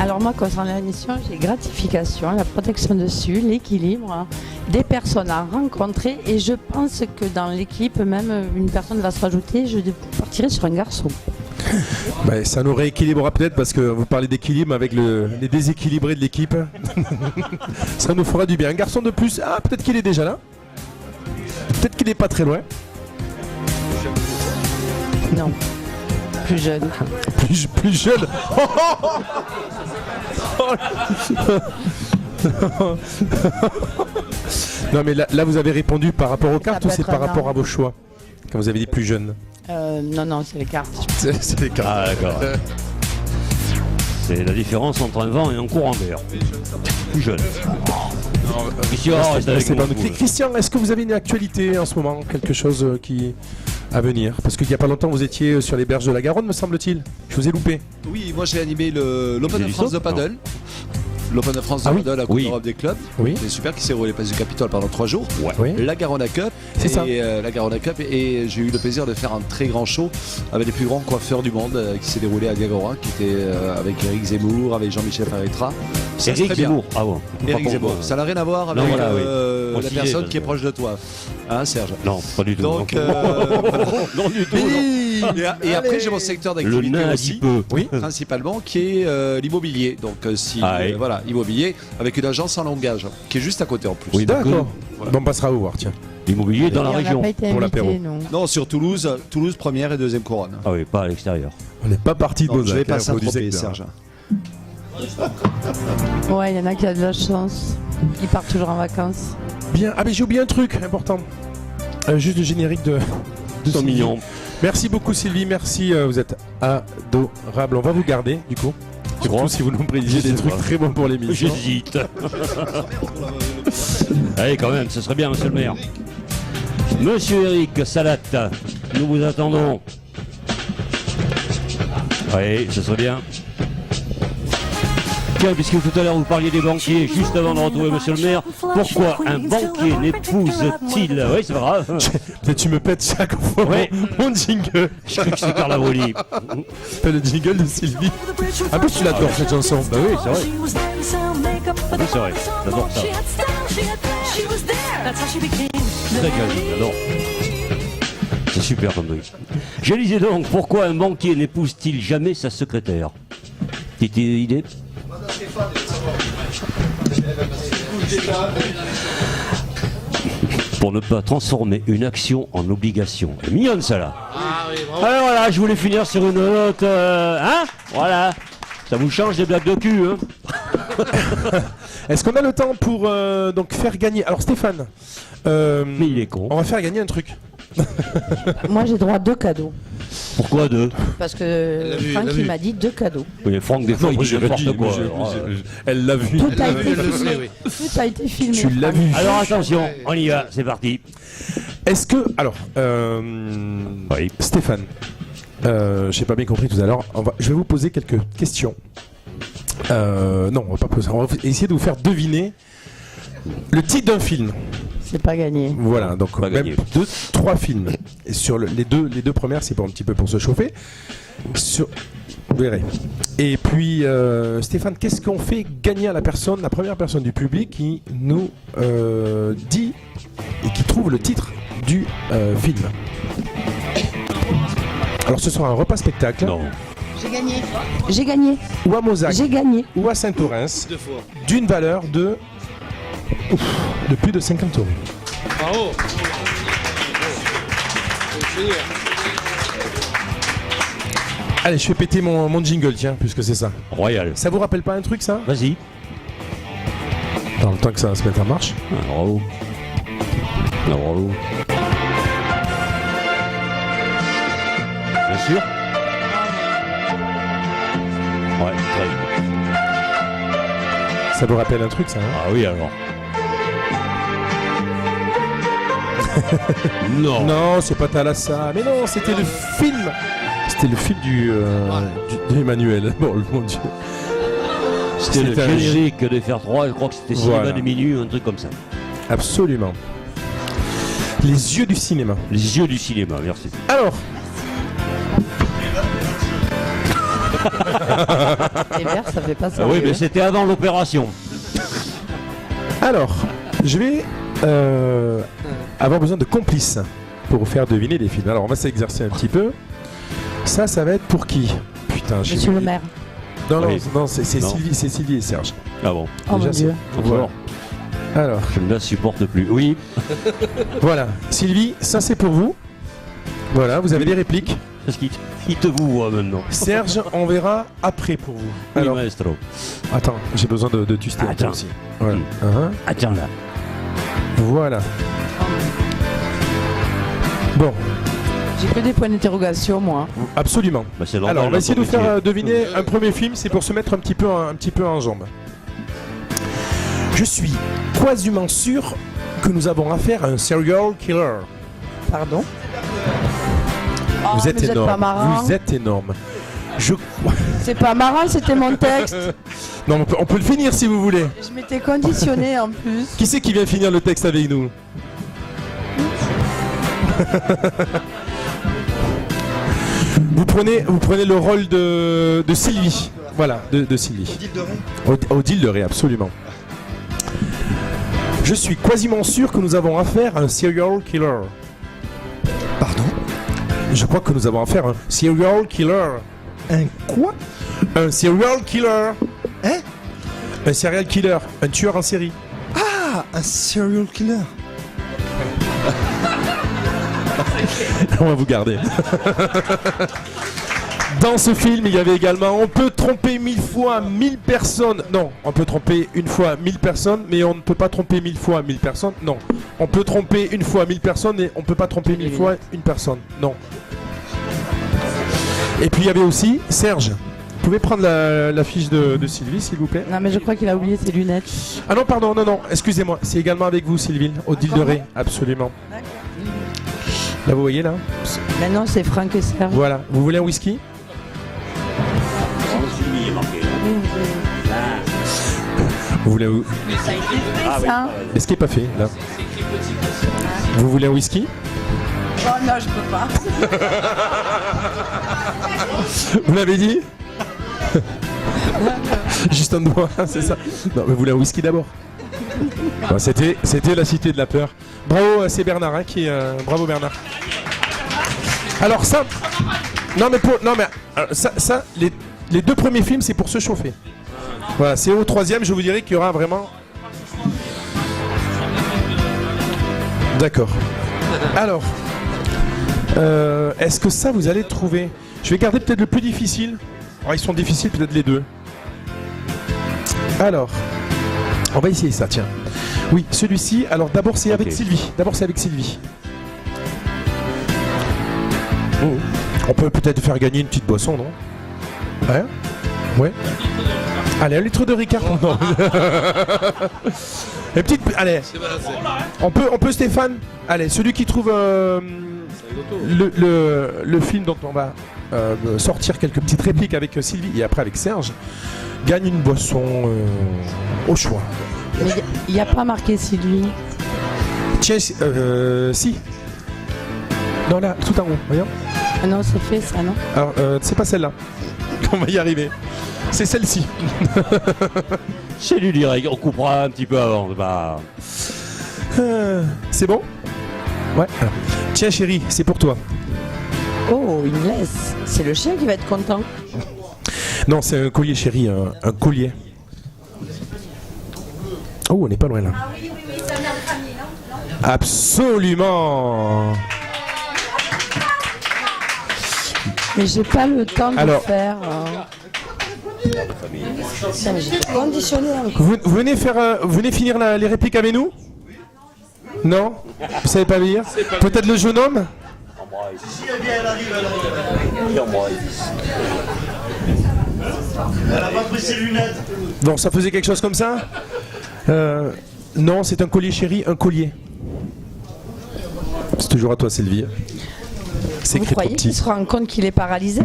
Alors moi, concernant la mission, j'ai gratification, la protection dessus, l'équilibre, des personnes à rencontrer, et je pense que dans l'équipe, même une personne va se rajouter, je partirai sur un garçon. Bah, ça nous rééquilibrera peut-être parce que vous parlez d'équilibre avec les déséquilibrés de l'équipe. Ça nous fera du bien. Un garçon de plus, ah peut-être qu'il est déjà là. Peut-être qu'il n'est pas très loin. Non, plus jeune. Plus jeune. Non mais là vous avez répondu par rapport aux cartes ou c'est par rapport à vos choix quand vous avez dit plus jeune? Non, c'est les cartes. C'est les cartes. Ah d'accord. C'est la différence entre un vent et un courant d'air. Plus jeune. Christian, est-ce que vous avez une actualité en ce moment? Quelque chose qui à venir? Parce qu'il n'y a pas longtemps vous étiez sur les berges de la Garonne, me semble-t-il. Je vous ai loupé. Oui, moi j'ai animé l'Open de France de paddle. l'Open de France de paddle, la Coupe d'Europe des clubs. Oui. C'est super, qui s'est roulé place du Capitole pendant 3 jours. Oui. La Garona Cup. C'est ça. La Garona Cup. Et j'ai eu le plaisir de faire un très grand show avec les plus grands coiffeurs du monde qui s'est déroulé à Gagorin, qui était avec Eric Zemmour, avec Jean-Michel Ferretra. Eric Zemmour. Ah bon. Eric Zemmour. Ça n'a rien à voir avec la personne qui est proche de toi. Hein, Serge? Non, pas du tout. Donc, non du tout. Et après, j'ai mon secteur d'activité aussi, principalement, qui est l'immobilier. Donc, voilà, immobilier avec une agence en langage qui est juste à côté en plus. Oui, d'accord. Bon, on passera vous voir, tiens. L'immobilier dans la région pour l'apéro. Non, sur Toulouse, première et deuxième couronne. Ah oui, pas à l'extérieur. On n'est pas parti de Beauzac. Je vais pas s'attroper, Serge. Ouais, il y en a qui a de la chance. Ils partent toujours en vacances. Bien. Ah, mais j'ai oublié un truc important. Juste le générique de 100 millions. Merci beaucoup, Sylvie. Merci. Vous êtes adorable. On va vous garder, du coup. Surtout si vous nous prédisez des trucs très bons pour l'émission. J'hésite. Allez, quand même, ce serait bien, monsieur le maire. Monsieur Eric Salat, nous vous attendons. Oui, ce serait bien. Tiens, puisque tout à l'heure vous parliez des banquiers, juste avant de retrouver monsieur le maire, pourquoi un banquier n'épouse-t-il... Oui, c'est pas grave. Tu me pètes chaque fois mon jingle. Je crois que c'est Carla Bruni. Le jingle de Sylvie. En plus, tu l'adores cette chanson. Bah oui, c'est vrai. Oui, c'est vrai. J'adore ça. Très classique, j'adore. C'est super comme truc. Je disais donc, pourquoi un banquier n'épouse-t-il jamais sa secrétaire? Petite idée? Pour ne pas transformer une action en obligation. C'est mignonne ça là. Alors voilà, je voulais finir sur une note. Hein? Voilà. Ça vous change des blagues de cul, hein? Est-ce qu'on a le temps pour donc faire gagner... Alors Stéphane, mais il est con. On va faire gagner un truc. Moi j'ai droit à 2 cadeaux. Pourquoi 2? Parce que Franck il m'a dit 2 cadeaux. Oui, Franck des fois il dit n'importe quoi. Elle l'a vu. Tout a été filmé. Tu l'as vu. Alors attention, on y va, c'est parti. Est-ce que... Alors, Stéphane, j'ai pas bien compris tout à l'heure. Je vais vous poser quelques questions. Non, on va pas poser. On va essayer de vous faire deviner le titre d'un film. C'est pas gagné. Voilà, donc même 2-3 films. Et sur les deux premières, c'est un petit peu pour se chauffer. Vous verrez. Et puis, Stéphane, qu'est-ce qu'on fait gagner à la première personne du public qui nous dit et qui trouve le titre du film? Alors, ce sera un repas spectacle. Non. J'ai gagné. Ou à Mozac. J'ai gagné. Ou à Saint-Orens. D'une valeur de plus de 50 €. Bravo. Allez, je fais péter mon jingle, tiens, puisque c'est ça. Royal. Ça vous rappelle pas un truc, ça? Vas-y. Dans le temps que ça va se mettre en marche. Bravo. Bravo. Bien sûr. Ouais, très bien. Ça vous rappelle un truc, ça, hein? Ah oui, alors. Non. Non, c'est pas Thalassa. Mais non, c'était le film. C'était le film d'Emmanuel. Bon, mon Dieu. C'était le générique de FR3, je crois que c'était Cinéma des Minuit, un truc comme ça. Absolument. Les yeux du cinéma. Les yeux du cinéma, merci. Alors. Les verts, ça fait pas ça. Oui, mais c'était avant l'opération. Alors, je vais avoir besoin de complices pour vous faire deviner les films. Alors, on va s'exercer un petit peu. Ça va être pour qui? Putain, Monsieur le maire. Non, c'est Sylvie et Serge. Ah bon? Oh mon Dieu. Voilà. Alors. Je ne la supporte plus. Oui. Voilà. Sylvie, ça c'est pour vous. Voilà, vous avez des répliques. Parce qu'il te vous voit maintenant. Serge, on verra après pour vous. Oui, alors, maestro. Attends, j'ai besoin de tuster Attends. aussi. Voilà. Attends là. Voilà. Bon. J'ai que des points d'interrogation, moi. Absolument. Bah, alors, on va essayer de vous faire deviner un premier film, c'est pour se mettre un petit peu en jambes. Je suis quasiment sûr que nous avons affaire à un serial killer. Pardon? Vous êtes mais énorme. pas marrant. Vous êtes énorme. C'est pas marrant, c'était mon texte. Non, on peut le finir si vous voulez. Je m'étais conditionnée en plus. Qui c'est qui vient finir le texte avec nous? Vous prenez le rôle de Sylvie. Voilà, de Sylvie. Odile de Ré, absolument. Je suis quasiment sûr que nous avons affaire à un serial killer. Pardon? Je crois que nous avons affaire à un serial killer. Un quoi? Un serial killer. Hein? Un serial killer, un tueur en série. Ah, un serial killer. On va vous garder. Dans ce film, il y avait également on peut tromper 1000 fois 1000 personnes. Non, on peut tromper une fois 1000 personnes, mais on ne peut pas tromper 1000 fois 1000 personnes. Non, on peut tromper une fois 1000 personnes, mais on ne peut pas tromper 1000 fois une personne. Non. Et puis il y avait aussi Serge. Vous pouvez prendre la fiche de Sylvie, s'il vous plaît? Non, mais je crois qu'il a oublié ses lunettes. Ah non, pardon, non, excusez-moi. C'est également avec vous, Sylvie, Odile de Ré, absolument. Là, vous voyez, là? Maintenant, c'est Franck et Serge. Voilà. Vous voulez un whisky? Vous voulez... Ça. Est-ce qu'il n'est pas fait, là? Vous voulez un whisky? Oh non, je peux pas. Vous l'avez dit? Juste un doigt, c'est ça. Non, mais vous voulez un whisky d'abord? Bon, c'était la cité de la peur. Bravo, c'est Bernard qui bravo Bernard. Alors ça, ça les deux premiers films c'est pour se chauffer. Voilà, c'est au troisième je vous dirai qu'il y aura vraiment. D'accord. Alors, est-ce que ça vous allez trouver? Je vais garder peut-être le plus difficile. Alors, ils sont difficiles peut-être les deux. Alors, on va essayer ça, tiens. Oui, celui-ci. Alors d'abord c'est avec Sylvie. On peut peut-être faire gagner une petite boisson, non? Hein? Ouais. Allez, un litre de Ricard. Non. Une petite. Allez. On peut Stéphane. Allez, celui qui trouve le film dont on va sortir quelques petites répliques avec Sylvie et après avec Serge gagne une boisson au choix. Mais il n'y a pas marqué Sylvie. Tiens, si. Non, là, tout en haut, voyons. Ah non, c'est fait ça, non? Alors, c'est pas celle-là. On va y arriver. C'est celle-ci. C'est lui direct, on coupera un petit peu avant. Bah... C'est bon? Ouais. Alors. Tiens, chérie, c'est pour toi. Oh, il me laisse. C'est le chien qui va être content. Non, c'est un collier, chérie, un collier. Oh, on n'est pas loin là. Ah oui, c'est un autre ami, non? Absolument. Mais j'ai pas le temps de le faire. J'étais conditionnée. Vous venez finir les répliques avec nous? Non? Vous savez pas lire? Peut-être le jeune homme? Si elle arrive. Elle a pas pris ses lunettes. Bon, ça faisait quelque chose comme ça? Non, c'est un collier, chérie, un collier. C'est toujours à toi, Sylvie. C'est Vous écrit croyez trop qu'il petit. se rend compte qu'il est paralysé?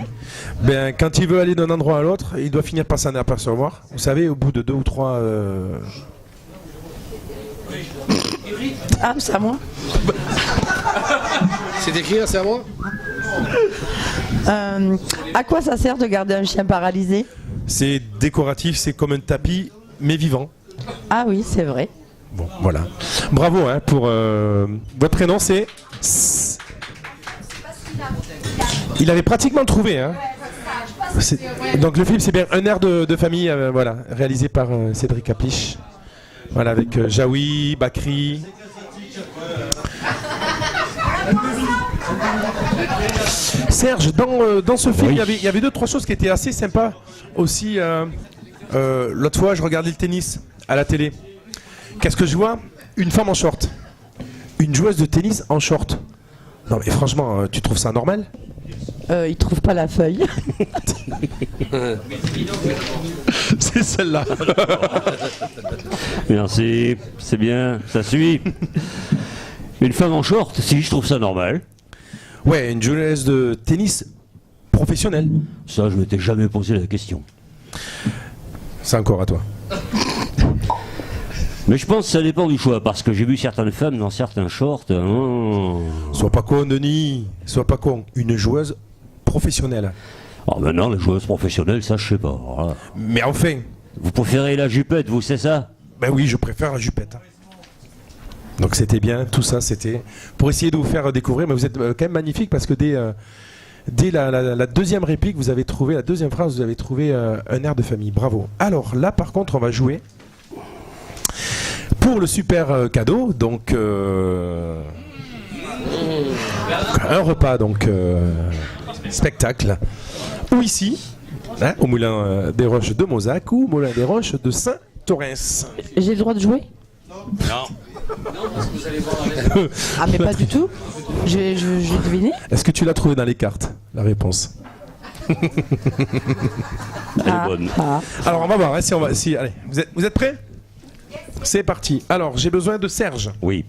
Ben, quand il veut aller d'un endroit à l'autre, il doit finir par s'en apercevoir. Vous savez, au bout de 2 ou 3... Ah, c'est à moi. C'est écrit là, c'est à moi? À quoi ça sert de garder un chien paralysé? C'est décoratif, c'est comme un tapis, mais vivant. Ah oui, c'est vrai. Bon, voilà. Bravo hein, pour... Votre prénom, c'est... Il avait pratiquement trouvé. Hein. Donc le film, c'est bien Un air de famille, voilà, réalisé par Cédric Capiche. Voilà, avec Jaoui, Bakri. Serge, dans ce film, il y avait 2-3 choses qui étaient assez sympas aussi. L'autre fois, je regardais le tennis à la télé. Qu'est-ce que je vois? Une femme en short. Une joueuse de tennis en short. Non mais franchement, tu trouves ça normal? Il trouve pas la feuille. C'est celle-là. Merci, c'est bien, ça suit. Une femme en short, si je trouve ça normal. Ouais, une joueuse de tennis professionnel. Ça, je m'étais jamais posé la question. C'est encore à toi. Mais je pense que ça dépend du choix, parce que j'ai vu certaines femmes dans certains shorts. Sois pas con, Denis. Sois pas con. Une joueuse professionnelle. Oh ben non, les joueuses professionnelles, ça je sais pas. Voilà. Mais enfin. Vous préférez la jupette, vous, c'est ça? Ben oui, je préfère la jupette. Donc c'était bien, tout ça c'était pour essayer de vous faire découvrir, mais vous êtes quand même magnifique parce que dès la deuxième réplique, vous avez trouvé, la deuxième phrase, vous avez trouvé un air de famille. Bravo. Alors là par contre, on va jouer pour le super cadeau, donc un repas, donc spectacle, ou ici, hein, au Moulin des Roches de Mozac ou au Moulin des Roches de Saint-Orens. J'ai le droit de jouer? Non. Ah mais pas du tout. J'ai deviné. Est-ce que tu l'as trouvé dans les cartes, la réponse? Elle est bonne. Alors on va voir, hein, si on va, si, allez, vous êtes prêts? C'est parti. Alors j'ai besoin de Serge. Oui.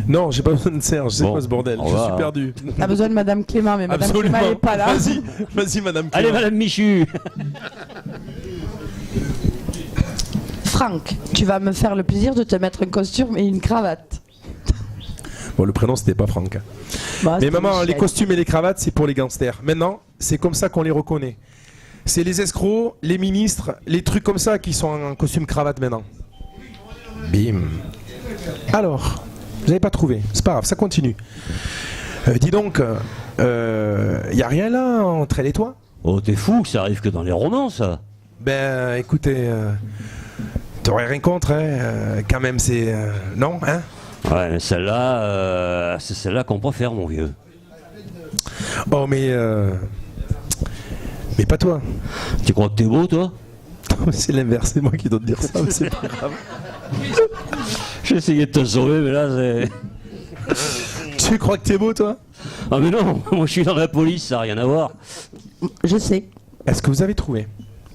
Non, j'ai pas besoin de Serge, c'est Bon, quoi ce bordel? Je suis perdu. T'as besoin de Madame Clément, mais Madame Absolument. Clément n'est pas là. Vas-y Madame Clément. Allez Madame Michu. Franck, tu vas me faire le plaisir de te mettre un costume et une cravate. Bon, le prénom c'était pas Franck. Bah, Mais c'était maman, Michel. les costumes et les cravates c'est pour les gangsters. Maintenant, c'est comme ça qu'on les reconnaît. C'est les escrocs, les ministres, les trucs comme ça qui sont en costume cravate maintenant. Bim. Alors, vous n'avez pas trouvé, c'est pas grave, ça continue. Dis donc, y a rien là entre elle et toi? Oh, t'es fou, ça arrive que dans les romans, ça. Ben, écoutez, t'aurais rien contre, hein, quand même, c'est... non, hein? Ouais, mais celle-là, c'est celle-là qu'on préfère, mon vieux. Oh, mais pas toi. Tu crois que t'es beau, toi? C'est l'inverse, c'est moi qui dois te dire ça, mais c'est pas grave. J'ai essayé de te sauver, mais là, c'est... Tu crois que t'es beau, toi? Ah mais non, moi je suis dans la police, ça n'a rien à voir. Je sais. Est-ce que vous avez trouvé?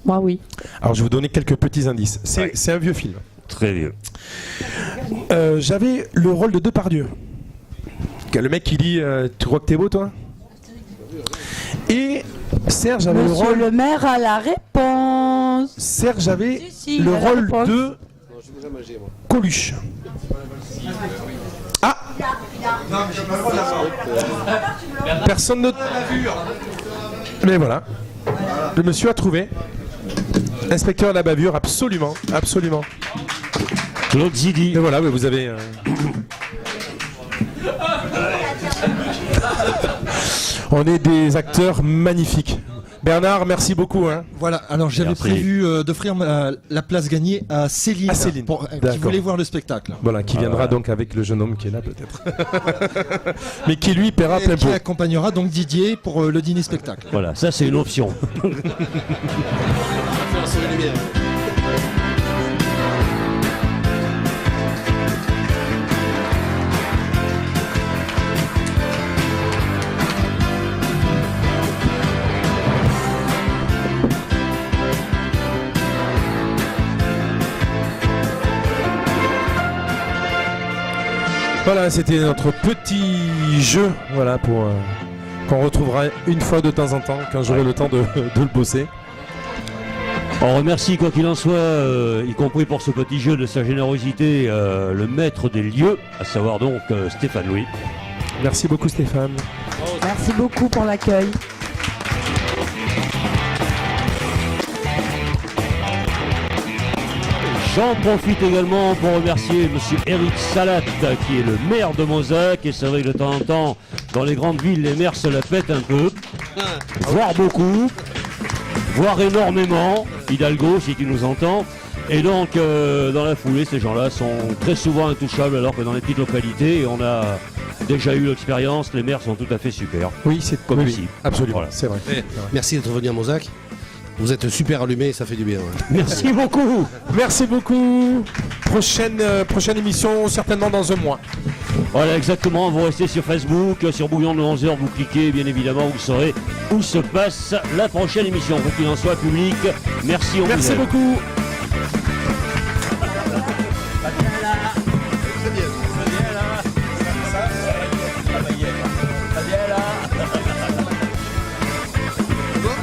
Moi, oui. Alors, je vais vous donner quelques petits indices. C'est un vieux film. Très vieux. J'avais le rôle de Depardieu. Le mec qui dit tu crois que t'es beau, toi? Et Serge avait le Monsieur rôle... le maire a la réponse. Serge avait Si, le il a la rôle réponse. de Coluche. Ah! Personne ne... Mais voilà. Le monsieur a trouvé. Inspecteur de la bavure, absolument, absolument. Claude Zidi. Et voilà, mais vous avez... On est des acteurs magnifiques. Bernard, merci beaucoup. Hein. Voilà, alors j'avais Merci. prévu d'offrir la place gagnée à Céline, À Céline, qui d'accord. voulait voir le spectacle. Voilà, qui viendra donc avec le jeune homme qui est là peut-être. Mais qui lui paiera Et plein qui pot. accompagnera donc Didier pour le dîner spectacle. Voilà, ça c'est une option. Voilà, c'était notre petit jeu, voilà, pour qu'on retrouvera une fois de temps en temps, quand j'aurai le temps de le bosser. On remercie, quoi qu'il en soit, y compris pour ce petit jeu, de sa générosité, le maître des lieux, à savoir donc Stéphane Louis. Merci beaucoup Stéphane. Merci beaucoup pour l'accueil. J'en profite également pour remercier monsieur Eric Salat, qui est le maire de Mozac, et c'est vrai que de temps en temps, dans les grandes villes, les maires se la pètent un peu, voire beaucoup, voire énormément. Hidalgo, si tu nous entends. Et donc, dans la foulée, ces gens-là sont très souvent intouchables, alors que dans les petites localités, on a déjà eu l'expérience, les maires sont tout à fait super. Oui, c'est comme oui, ici. Absolument, Voilà. c'est vrai. Merci d'être venu à Mozac. Vous êtes super allumé, ça fait du bien. Ouais. Merci beaucoup. Merci beaucoup. Prochaine émission, certainement dans un mois. Voilà, exactement. Vous restez sur Facebook, sur Bouillon de 11h, vous cliquez, bien évidemment, vous saurez où se passe la prochaine émission. Quoi qu'il en soit, public, merci. Merci beaucoup.